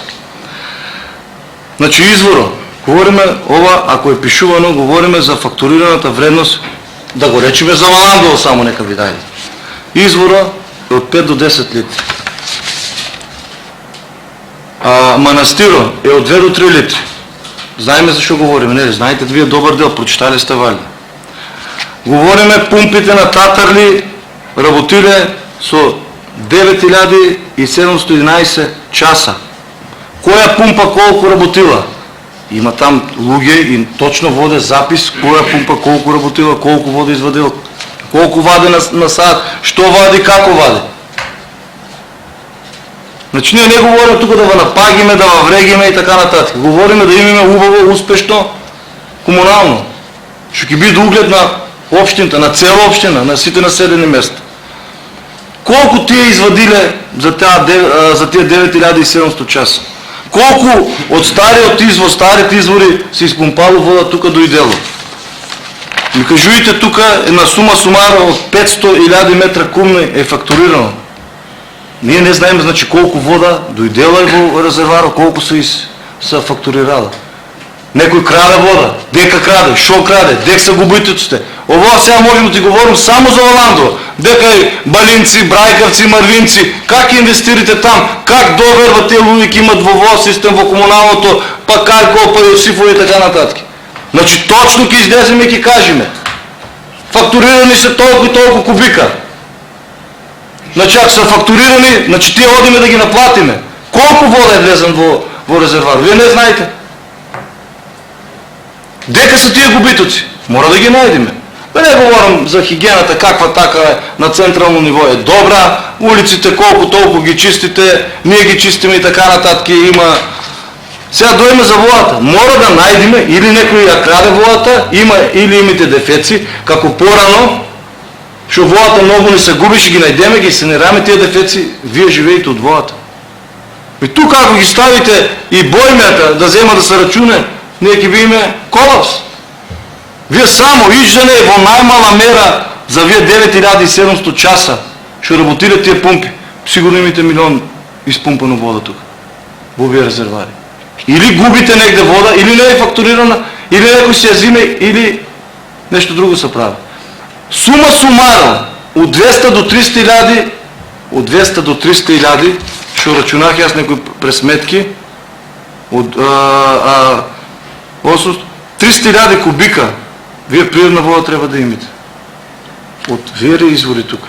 Значи изворо, говориме ова, ако е пишувано, говориме за фактурираната вредност, да го речеме за Валандово само нека ви даде. Извора е от 5 до 10 литри. Манастиро е от 2 до 3 литри. Знаеме защо говорим, не ли? Знаете вие добър дел, прочитали сте вали. Говориме пумпите на Татарли, работиле со 9711 часа. Која пумпа колко работила? Има там луѓе и точно воде запис, која пумпа колко работила, колко вода извадила, колко вади на сад, што вади, како вади. Значи ние не говорим тук да ва напагиме, да ва врегиме и така нататък. Говориме да имаме убаво, успешно, комунално. Што ќе биде углед на общината, на цела община, на сите населени места. Колко тие извадиле за тия 9700 часа? Колко от старите извори се изпумпало вода тук дојдело? Ми кажуите тук една сума сумара от 500.000 метра кубни е фактурирано. Ние не знаем значи колко вода дојдела е во резерваро, колко се фактурирала. Некој краде вода, дека краде, шо краде, дек са губитоците. Ова сега можем да ти говорим само за Валандово. Дека и Балинци, Брајкавци, Марвинци, как инвестирате там, как доверва те луѓе имат во воз систем, во комуналното, па Карко, па Јосифово и така нататък. Значи точно ќе излеземе и ќе кажеме. Фактурирани се толку и толку кубика. Значи ако са фактурирани, значи тие одиме да ги наплатиме. Колко вода е влезен во резервар? Вие не знаете. Дека са тия губитоци? Мора да ги најдеме. Да не говорим за хигиената, каква така е на централно ниво е добра, улиците колко толкова ги чистите, ние ги чистиме и така нататък има. Сега дојме за водата. Мора да најдеме или некој ја краде водата, има или имате дефеци, како порано, што водата много не се губи, ще ги најдеме, ги санираме тия дефеци, вие живеете от водата. И тук ако ги ставите и боймята да взема да се рачуне, ние ќе видиме колапс. Вие само иждане во најмала мера за вие 9700 часа ще работиле тия пумпи. Сигурно имате милион изпумпано вода тук, во вие резервари. Или губите негде вода, или не е фактурирана, или некој се ја зиме, или нещо друго се прави. Сума сумарно, от 200 до 300 иляди, от 200 до 300 иляди, ще рачунах аз някои пресметки, от 300 иляди кубика, вие природна вода трябва да имате. От вие извори тук.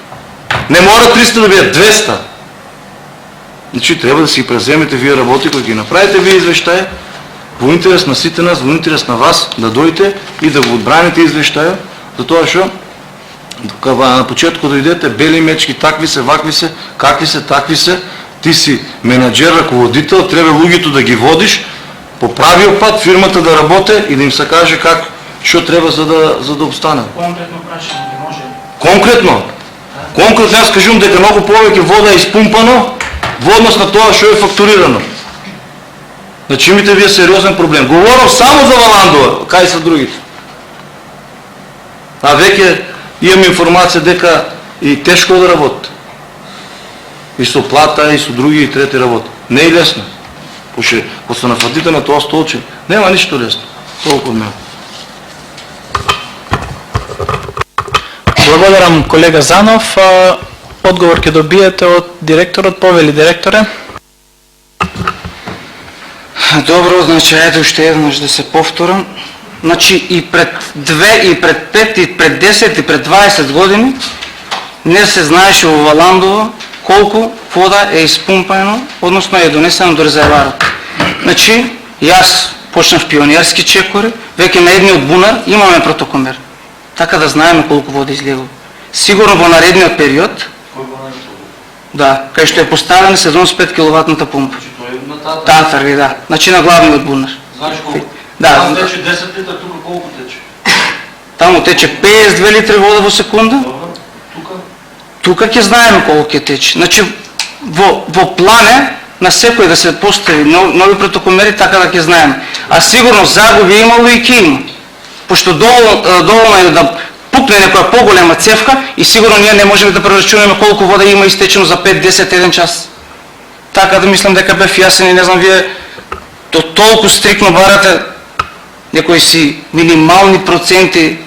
Не мора 300 да бият, 200. Значи трябва да си преземете вие работи, които ги направите вие извещая, во интерес на сите нас, во интерес на вас, да дойдете и да го отбраните извещая, затова що на почетку дойдете, бели мечки, такви се, вакви се, какви се, такви се, ти си менеджер, ръководител, трябва лугито да ги водиш по правил път, фирмата да работи и да им се каже как, що трябва за да обстане. Конкретно прашање, не може. Конкретно? Конкретно аз кажем дека много повеќе вода е изпумпано во однос на тоа што е фактурирано. Значи имате вие сериозен проблем. Говорам само за Валандова, кај са другите. А веќе имам информација дека и тешко да работи. И со плата, и со други и трети работи. Не е лесно. Ако се нафатите на тоа столче, нема ништо лесно. Толку од мене. Благодарам, колега Занов. Одговор ќе добиете од директорот. Повели, директоре. Добро, значи, ето уште еднаш да се повторам. Значи и пред 2, и пред 5, и пред 10, и пред 20 години не се знаеше во Валандово колку вода е изпумпано, односно е донесено до резерварот. Значи, и аз почнав пионерски чекори, веќе на едниот бунар имаме протокомер. Така да знаеме колку вода излегува. Сигурно во наредниот период, да, кај што е поставена 75 киловатната пумпа. Татар, да. Значи на главниот бунар. Знаеш колку? Да. Там тече 10 литра, тука колку тече? Таму тече 52 литри вода во секунда. Тука ќе знаеме колку ќе тече. Значи во плане на секој да се постави нови протокомери, така да ќе знаеме. А сигурно загуби имало и ќе има. Пошто доволно е да пукне некоја поголема цевка и сигурно ние не можеме да прерачунеме колку вода има истечено за 5-10-1 час. Така да мислам дека бев јасен и не знам вие толку стрикно барате некои си минимални проценти.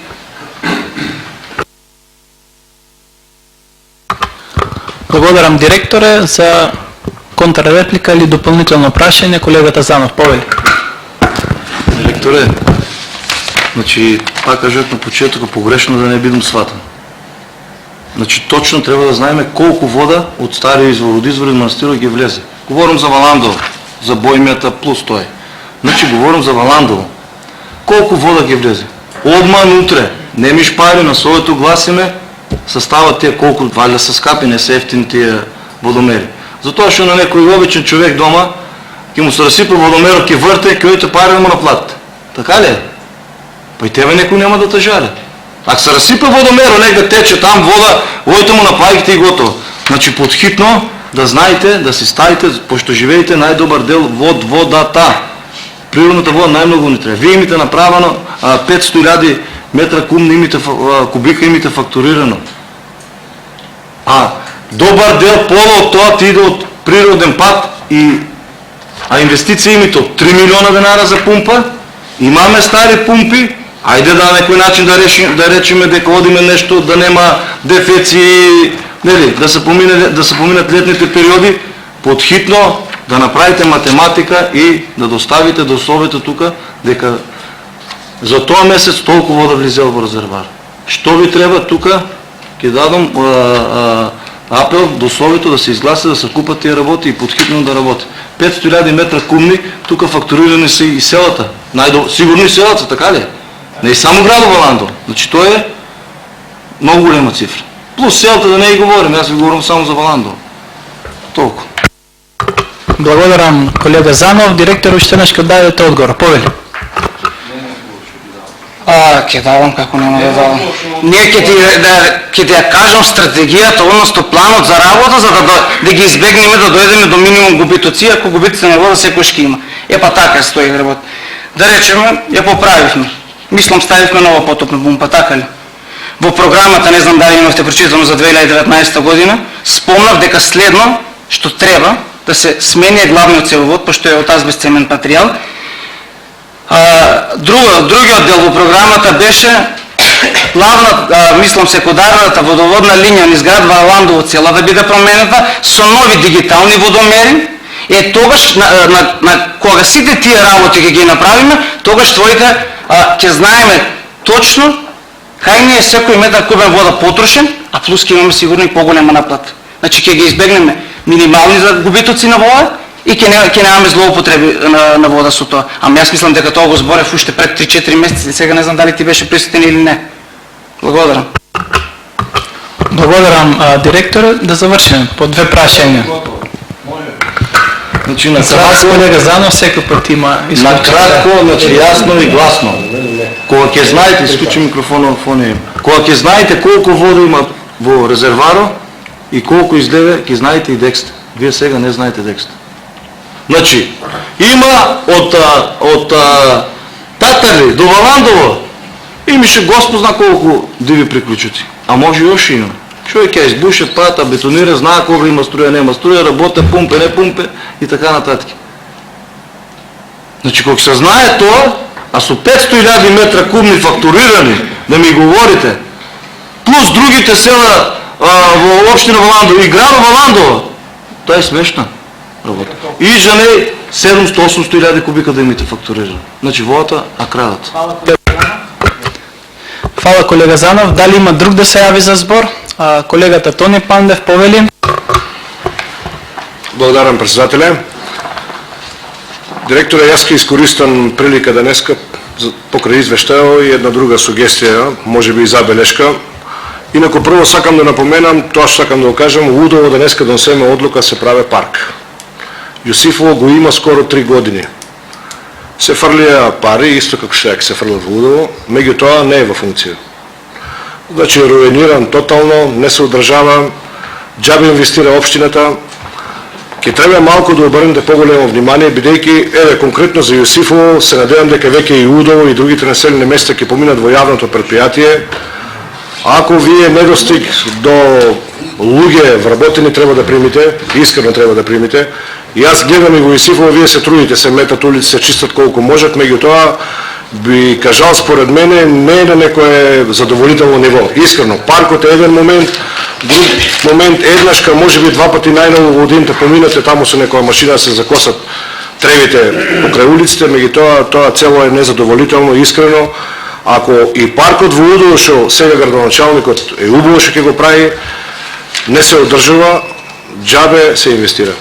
Благодарам, директоре. За контрреплика или дополнително прашање, колегата Занов. Повели. Директоре, значи, пак кажат на почетока, погрешно да не бидам сватан. Значи, точно трябва да знаем колко вода от стария извор, от извор манастира ги влезе. Говорим за Валандово, за Боймията плюс той. Значи, говорим за Валандово. Колко вода ги влезе? Обман утре. Не ми шпари, на своето гласиме, състават тия колко, валя са скапи, не са ефтини тия водомери. Затова ще на некой обичен човек дома, ки му се разсипа водомерът, ки върте, киоите пари да му наплатите. Така ли е? Па и тебе некой няма да тъжали. Ако се разсипа водомеро, нека да тече там вода, лойте му наплавихте и готово. Значи подхитно да знаете, да си ставите, пощо живеете най-добър дел водата. Природната вода най-много ни трябва. Вие имате направено 500 метра кубика имате фактурирано. Добър дел пола от това ти иде от природен път, а инвестиции имате от 3 милиона денара за пумпа. Имаме стари пумпи, айде да на някой начин да речеме дека одиме нещо, да нема дефеци, да се поминат летните периоди, подхитно да направите математика и да доставите до условията тук, дека за този месец толкова вода влизел в резервар. Що ви трябва тук, ќе дадам апел до условието да се изгласи, да се купат тия работи и подхитно да работи. 500 метра кубни, тук фактурирани са и селата. Сигурно и селата, така ли? Не и само градо Валандово. Значи то е много голема цифра. Плюс селата да не и говорим, аз ви говорим само за Валандово. Толкова. Благодарам, колега Занов. Директор, уште неш ќе дадете одговор. Повели. Ќе давам како нема да давам. Ние ќе ти ја кажам стратегијата, односно планот за работа, за да ги избегнеме да дојдеме до минимум губитоци, ако губитоци на вода секој ќе има. Епа така стои работа. Да речеме, ја поправивме. Мислам, ставивме нова потопна пумпа, така ли? Во програмата, не знам дали имавте прочитано за 2019 година, спомнав дека следно, што треба да се смени главниот цевовод, пошто е од азбестцемен материјал. Другиот дел во програмата беше мислам секундарната водоводна линија низ град Валандово цела да биде променета со нови дигитални водомери, тогаш кога сите тие работи ќе ги направиме, тогаш твоите ќе знаеме точно кај ни е секој метар кубен вода потрошен, а плюс ќе имаме сигурно и поголема наплата. Значи ќе ги избегнеме минимални губитоци на вода и ќе немаме злоупотреби на вода со тоа. Ама јас мислам дека тоа го зборев уште пред 3-4 месеци, сега не знам дали ти беше присутен или не. Благодарам. Благодарам, директор. Да завршиме по две прашања. Значи, За вас, колега Занов, секој пат има накратко, значи јасно и гласно. Кога ќе знаете, исклучи микрофонот фоне, кога ќе знаете колку вода има во резерваро и колку излезе, ќе знаете и текст. Вие сега не знаете текст. Значи, има од Татарли до Валандово, имаше Господ зна колку диви приклучоци. А може још има. Човек ја избуше пата, бетонира, знае кога има струја, нема струја, работе, пумпе, не пумпе и така нататък. Значи, кога се знае тоа, а со 500.000 метра кубни фактурирани, да ми говорите, плюс другите села во општина Валандово и град Валандово, тоа е смешна работа. И за не 700-800.000 кубика да имате фактурирани. Значи, водата, а крадат. Фала, колега Занов. Дали има друг да се јави за збор? Колегата Тони Пандев повели. Благодарам, председателе. Директоре, јас ќе искористам прилика денеска покрај извештајот и една друга сугестија, може би и забелешка. Инаку прво сакам да напоменам, тоа што сакам да го кажам, Удово денеска донесеме одлука се прави парк. Јосифово го има скоро 3 години. Се фрлија пари, исто како што се фрлат во Удово, меѓутоа не е во функција. Значи, руиниран тотално, не се одржава, џабе инвестира општината. Ќе треба малку да обрнете поголемо внимание, бидејќи, еве, конкретно за Јосифово, се надевам дека веќе и Удово и другите населени места ќе поминат во јавното предпријатие. Ако вие недостиг до луѓе вработени треба да примите, искрено треба да примите. И јас гледам и во Јосифово, вие се трудите, се метат улици, се чистат колку можат, меѓутоа би кажал според мене не е на некое задоволително ниво. Искрено, паркот е еден момент, друг момент еднашка, може би 2 пати најново во годината поминате таму со некоја машина се закосат тревите покрај улиците, меѓутоа тоа цело е незадоволително, искрено. Ако и паркот во Удово што сега градоначалникот е убаво што ќе го прави, не се одржува, џабе се инвестира.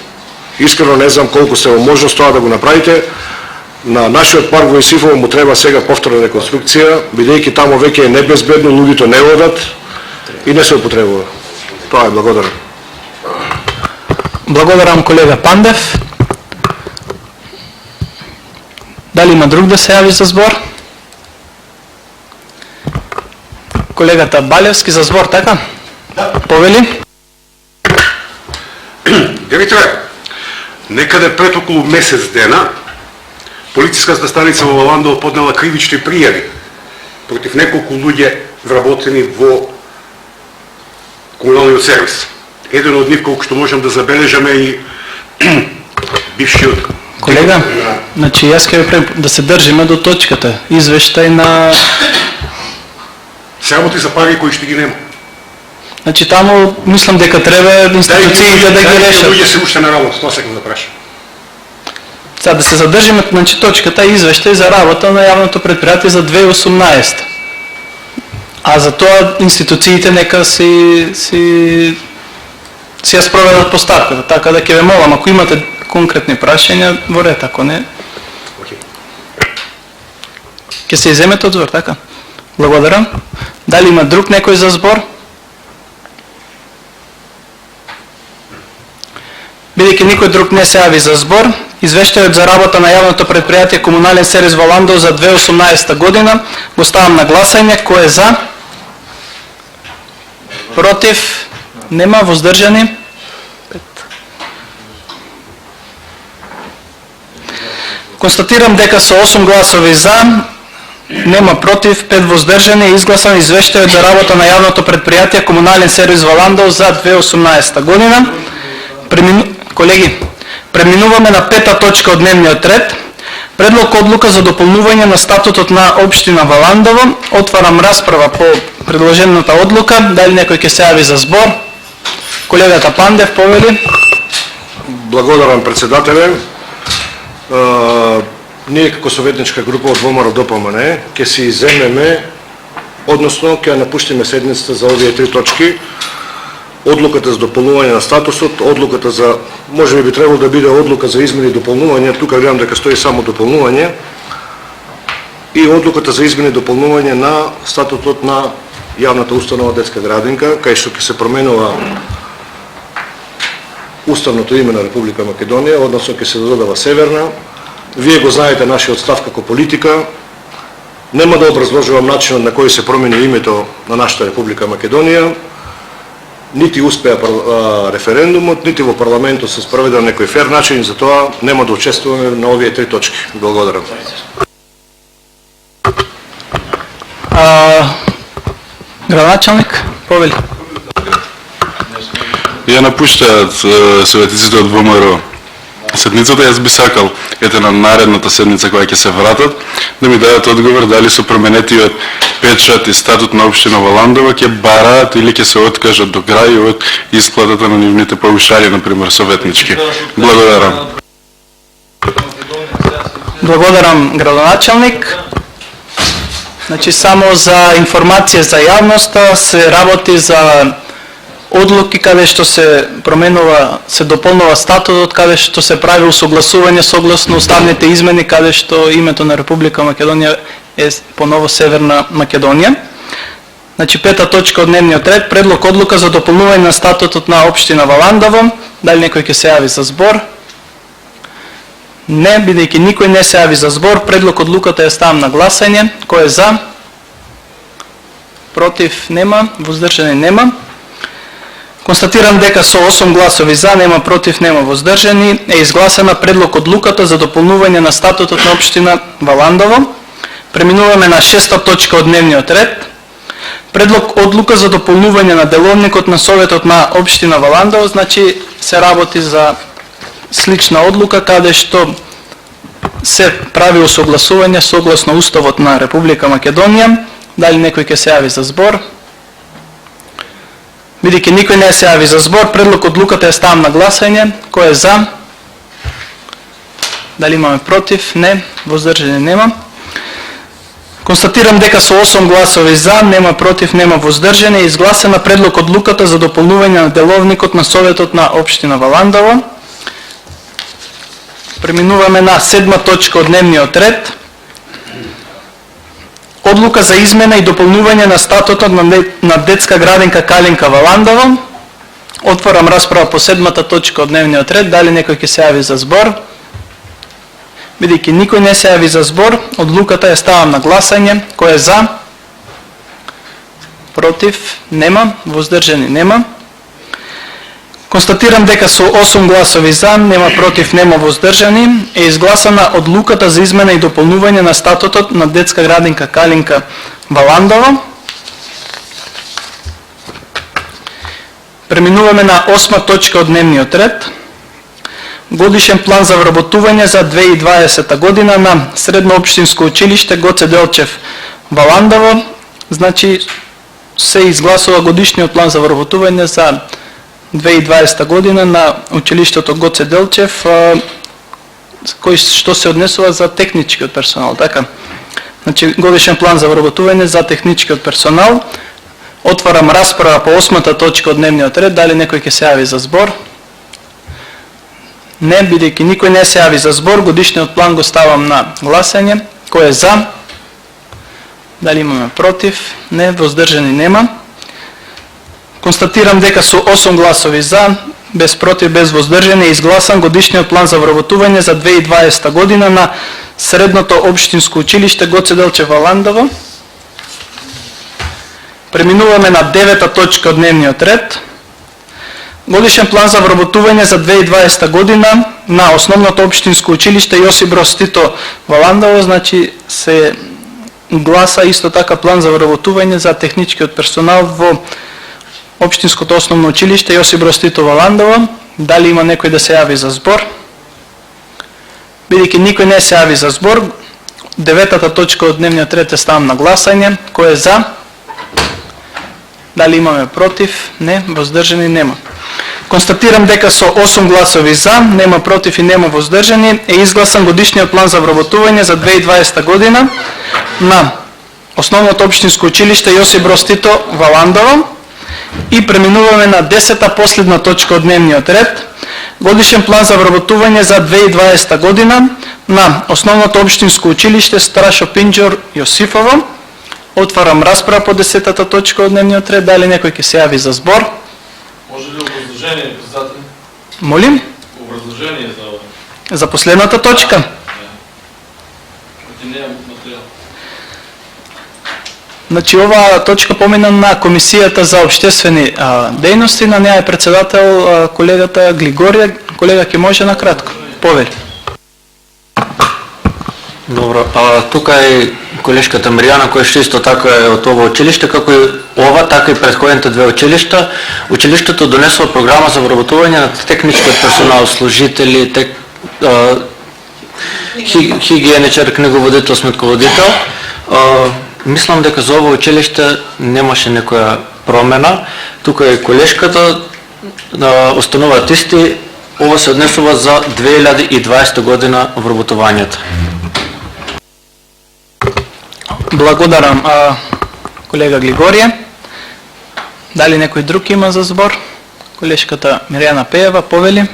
Искрено не знам колку сте во можност тоа да го направите. На нашиот парк во Јосифово му треба сега повторна реконструкција, бидејќи таму веќе е небезбедно, луѓето не одат и не се употребува. Тоа е, благодарам. Благодарам, колега Пандев. Дали има друг да се јави за збор? Колегата Балевски за збор, така? Да. Повели? Директоре, некаде пред околу месец дена полициската станица во Валандово поднела кривични пријави против неколку луѓе вработени во комуналниот сервис. Еден од нив, колку што можам да забележаме, и бившиот... Колега, значи јас ќе да се држиме до точката. Извештај на... Се работи за пари кои што ги нема. Значи таму мислам дека треба институциите да ги решат. Луѓе се уште на работа, тоа сакам да прашам. Сега да се задржиме, значи точката е извештај за работа на јавното предпријатие за 2018. А за тоа институциите нека си ја спроведат поставката, така да ќе ве молам, ако имате конкретни прашања, во ред, ако не, ќе се иземете одзвор, така? Благодарам. Дали има друг некој за збор? Бидејќи никој друг не се јави за збор, извештајот за работа на јавното предпријатие Комунален сервис Валандово за 2018 година го ставам на гласање. Кој е за? Против? Нема. Воздржани? Констатирам дека со 8 гласови за, нема против, 5 воздржани, е изгласан извештајот за работа на јавното предпријатие Комунален сервис Валандово за 2018 година. Колеги, преминуваме на 5-та точка од дневниот ред. Предлог одлука за дополнување на статутот на општина Валандово. Отварам расправа по предложената одлука. Дали некој ќе се јави за збор? Колегата Пандев повели. Благодарам, председателе. Ние како советничка група од ВМРО ДПМН ќе се иземеме, односно ќе напуштиме седницата за овие три точки. Одлуката за дополнување на статусот, одлуката за, може би требало да биде одлука за измени и дополнување, тука гледам дека стои само дополнување, и одлуката за измени и дополнување на статутот на јавната установа детска градинка, кај што ќе се променува уставното име на Република Македонија, односно ќе се додава Северна. Вие го знаете нашиот став како политика. Нема да образложувам начинот на кој се промени името на нашата Република Македонија. Нити успеа референдумот, нити во парламентот се спроведе на некој фер начин, затоа нема да учествуваме на овие три точки. Благодарам. Градоначалник, повели. Ја напуштаат советниците од ВМРО седницата, јас би сакал на наредната седница која ќе се вратат да ми дадат одговор дали со променетиот печат и статут на општина Валандово ќе бараат или ќе се откажат до крај од исплатата на нивните паушали, например, советнички. Благодарам. Благодарам, градоначалник. Значи, само за информација за јавноста, се работи за одлуки каде што се променува, се дополнува статутот, каде што се прави усогласување согласно уставните измени, каде што името на Република Македонија е поново Северна Македонија. Значи, пета точка од дневниот ред, предлог одлука за дополнување на статутот на општина Валандово. Дали некој ќе се јави за збор? Не, бидејќи никој не се јави за збор, предлог одлуката ја ставам на гласање. Кој е за? Против? Нема. Воздржани? Нема. Констатирам дека со 8 гласови за, нема против, нема воздржани, е изгласана предлог одлуката за дополнување на статутот на општина Валандово. Преминуваме на шеста точка од дневниот ред. Предлог одлука за дополнување на деловникот на Советот на општина Валандово, значи се работи за слична одлука каде што се прави усогласување согласно Уставот на Република Македонија. Дали некој ќе се јави за збор? Бидејќи никој не се јави за збор, предлог одлуката ја ставам на гласање. Кој е за? Дали имаме против? Не. Воздржани? Нема. Констатирам дека со 8 гласови за, нема против, нема воздржани, е изгласена предлог одлуката за дополнување на деловникот на Советот на општина Валандово. Преминуваме на седма точка од дневниот ред. Одлука за измена и дополнување на статутот на детска градинка Калинка Валандово. Отворам расправа по седмата точка од дневниот ред. Дали некој ќе се јави за збор? Бидејќи никој не се јави за збор, одлуката ја ставам на гласање. Кој е за? Против? Нема. Воздржани? Нема. Констатирам дека со 8 гласови за, нема против, нема воздржани, е изгласана одлуката за измена и дополнување на статутот на детска градинка Калинка Валандово. Преминуваме на 8 точка од дневниот ред. Годишен план за вработување за 2020 година на Средно општинско училиште Гоце Делчев Валандово. Значи се изгласува годишниот план за вработување за 2020 година на училиштето Гоце Делчев, кој што се однесува за техничкиот персонал, така? Значи, годишен план за вработување за техничкиот персонал. Отварам расправа по 8-та точка од дневниот ред. Дали некој ќе се јави за збор? Не, бидејќи никој не се јави за збор, годишниот план го ставам на гласање. Кој е за? Дали имаме против? Не, воздржани? Нема. Констатирам дека со 8 гласови за, без против, без воздржани, е изгласан годишниот план за вработување за 2020 година на Средното општинско училиште Гоце Делчев Валандово. Преминуваме на 9-та точка од дневниот ред. Годишен план за вработување за 2020 година на Основното општинско училиште Јосип Броз Тито Валандово, значи се гласа исто така план за вработување за техничкиот персонал во Општинското основно училиште Јосип Броз Тито Валандово. Дали има некој да се јави за збор? Бидејќи никој не се јави за збор, 9-та точка од дневниот ред ставам на гласање. Кој е за? Дали имаме против? Не. Воздржани? Нема. Констатирам дека со 8 гласови за, нема против и нема воздржани, е изгласан годишниот план за вработување за 2020 година на Основното општинско училиште Јосип Броз Тито во Ландово. И преминуваме на 10-та последна точка од дневниот ред. Годишен план за вработување за 2020 година на Основното општинско училиште Страшо Пинџор Јосифово. Отварам расправа по 10-та точка од дневниот ред. Дали некој ќе се јави за збор? Може ли образложение, председател? Молим? Образложение за ова. За последната точка. Немам материјал. Значи, оваа точка помина на Комисијата за општествени дејности, на неја е председател колегата Глигорија. Колега, ќе може на кратко? Повели. Добро, тука е колешката Маријана, која што исто така е од ова училиште, како и ова, така и претходните две училишта. Училиштето донесува програма за вработување на техничкиот персонал, служители, хигиеничар, книговодител, сметководител. Мислам дека за ова училиште немаше некоја промена. Тука е колешката, остануваат исти. Ова се однесува за 2020 година вработувањето. Благодарам, колега Глигорија. Дали некој друг има за збор? Колешката Миријана Пеева, повели.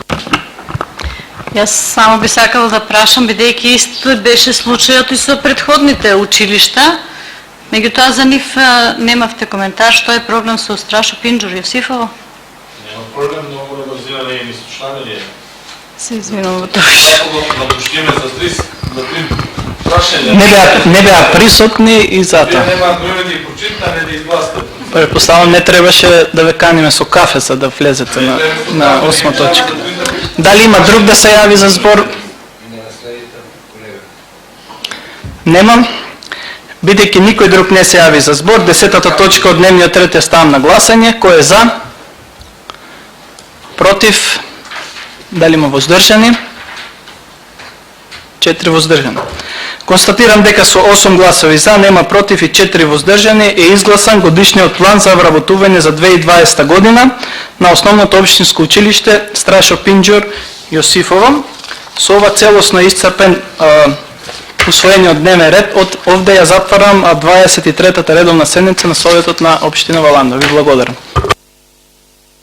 Јас само би сакала да прашам, бидејќи исто беше случајот и со претходните училишта, меѓутоа за нив немавте коментар, што е проблем со Страшо Пинџор Јосифово? Нема проблем, многу организирана е мислочна ли е. Се извинувам тоа. Ако допуштиме за 3 прашања. Не беа присутни и затоа. Вие нема време да ги прочитате, да изгласате. Предпоставам, не требаше да ве каниме со кафе за да влезете на 8 точка. Дали има друг да се јави за збор? Немам. Бидејќи никој друг не се јави за збор, 10-та точка од дневниот ред ја ставам на гласање. Кој е за? Против? Дали има воздржани? 4 воздржани. Констатирам дека со 8 гласови за, нема против и 4 воздржани е изгласан годишниот план за вработување за 2020 година на Основното општинско училиште Страшо Пинџор Јосифово. Со ова целосно исцрпен усвоениот дневен ред, од овде ја затварам 23-та редовна седница на Советот на општина Валандово. Ви благодарам.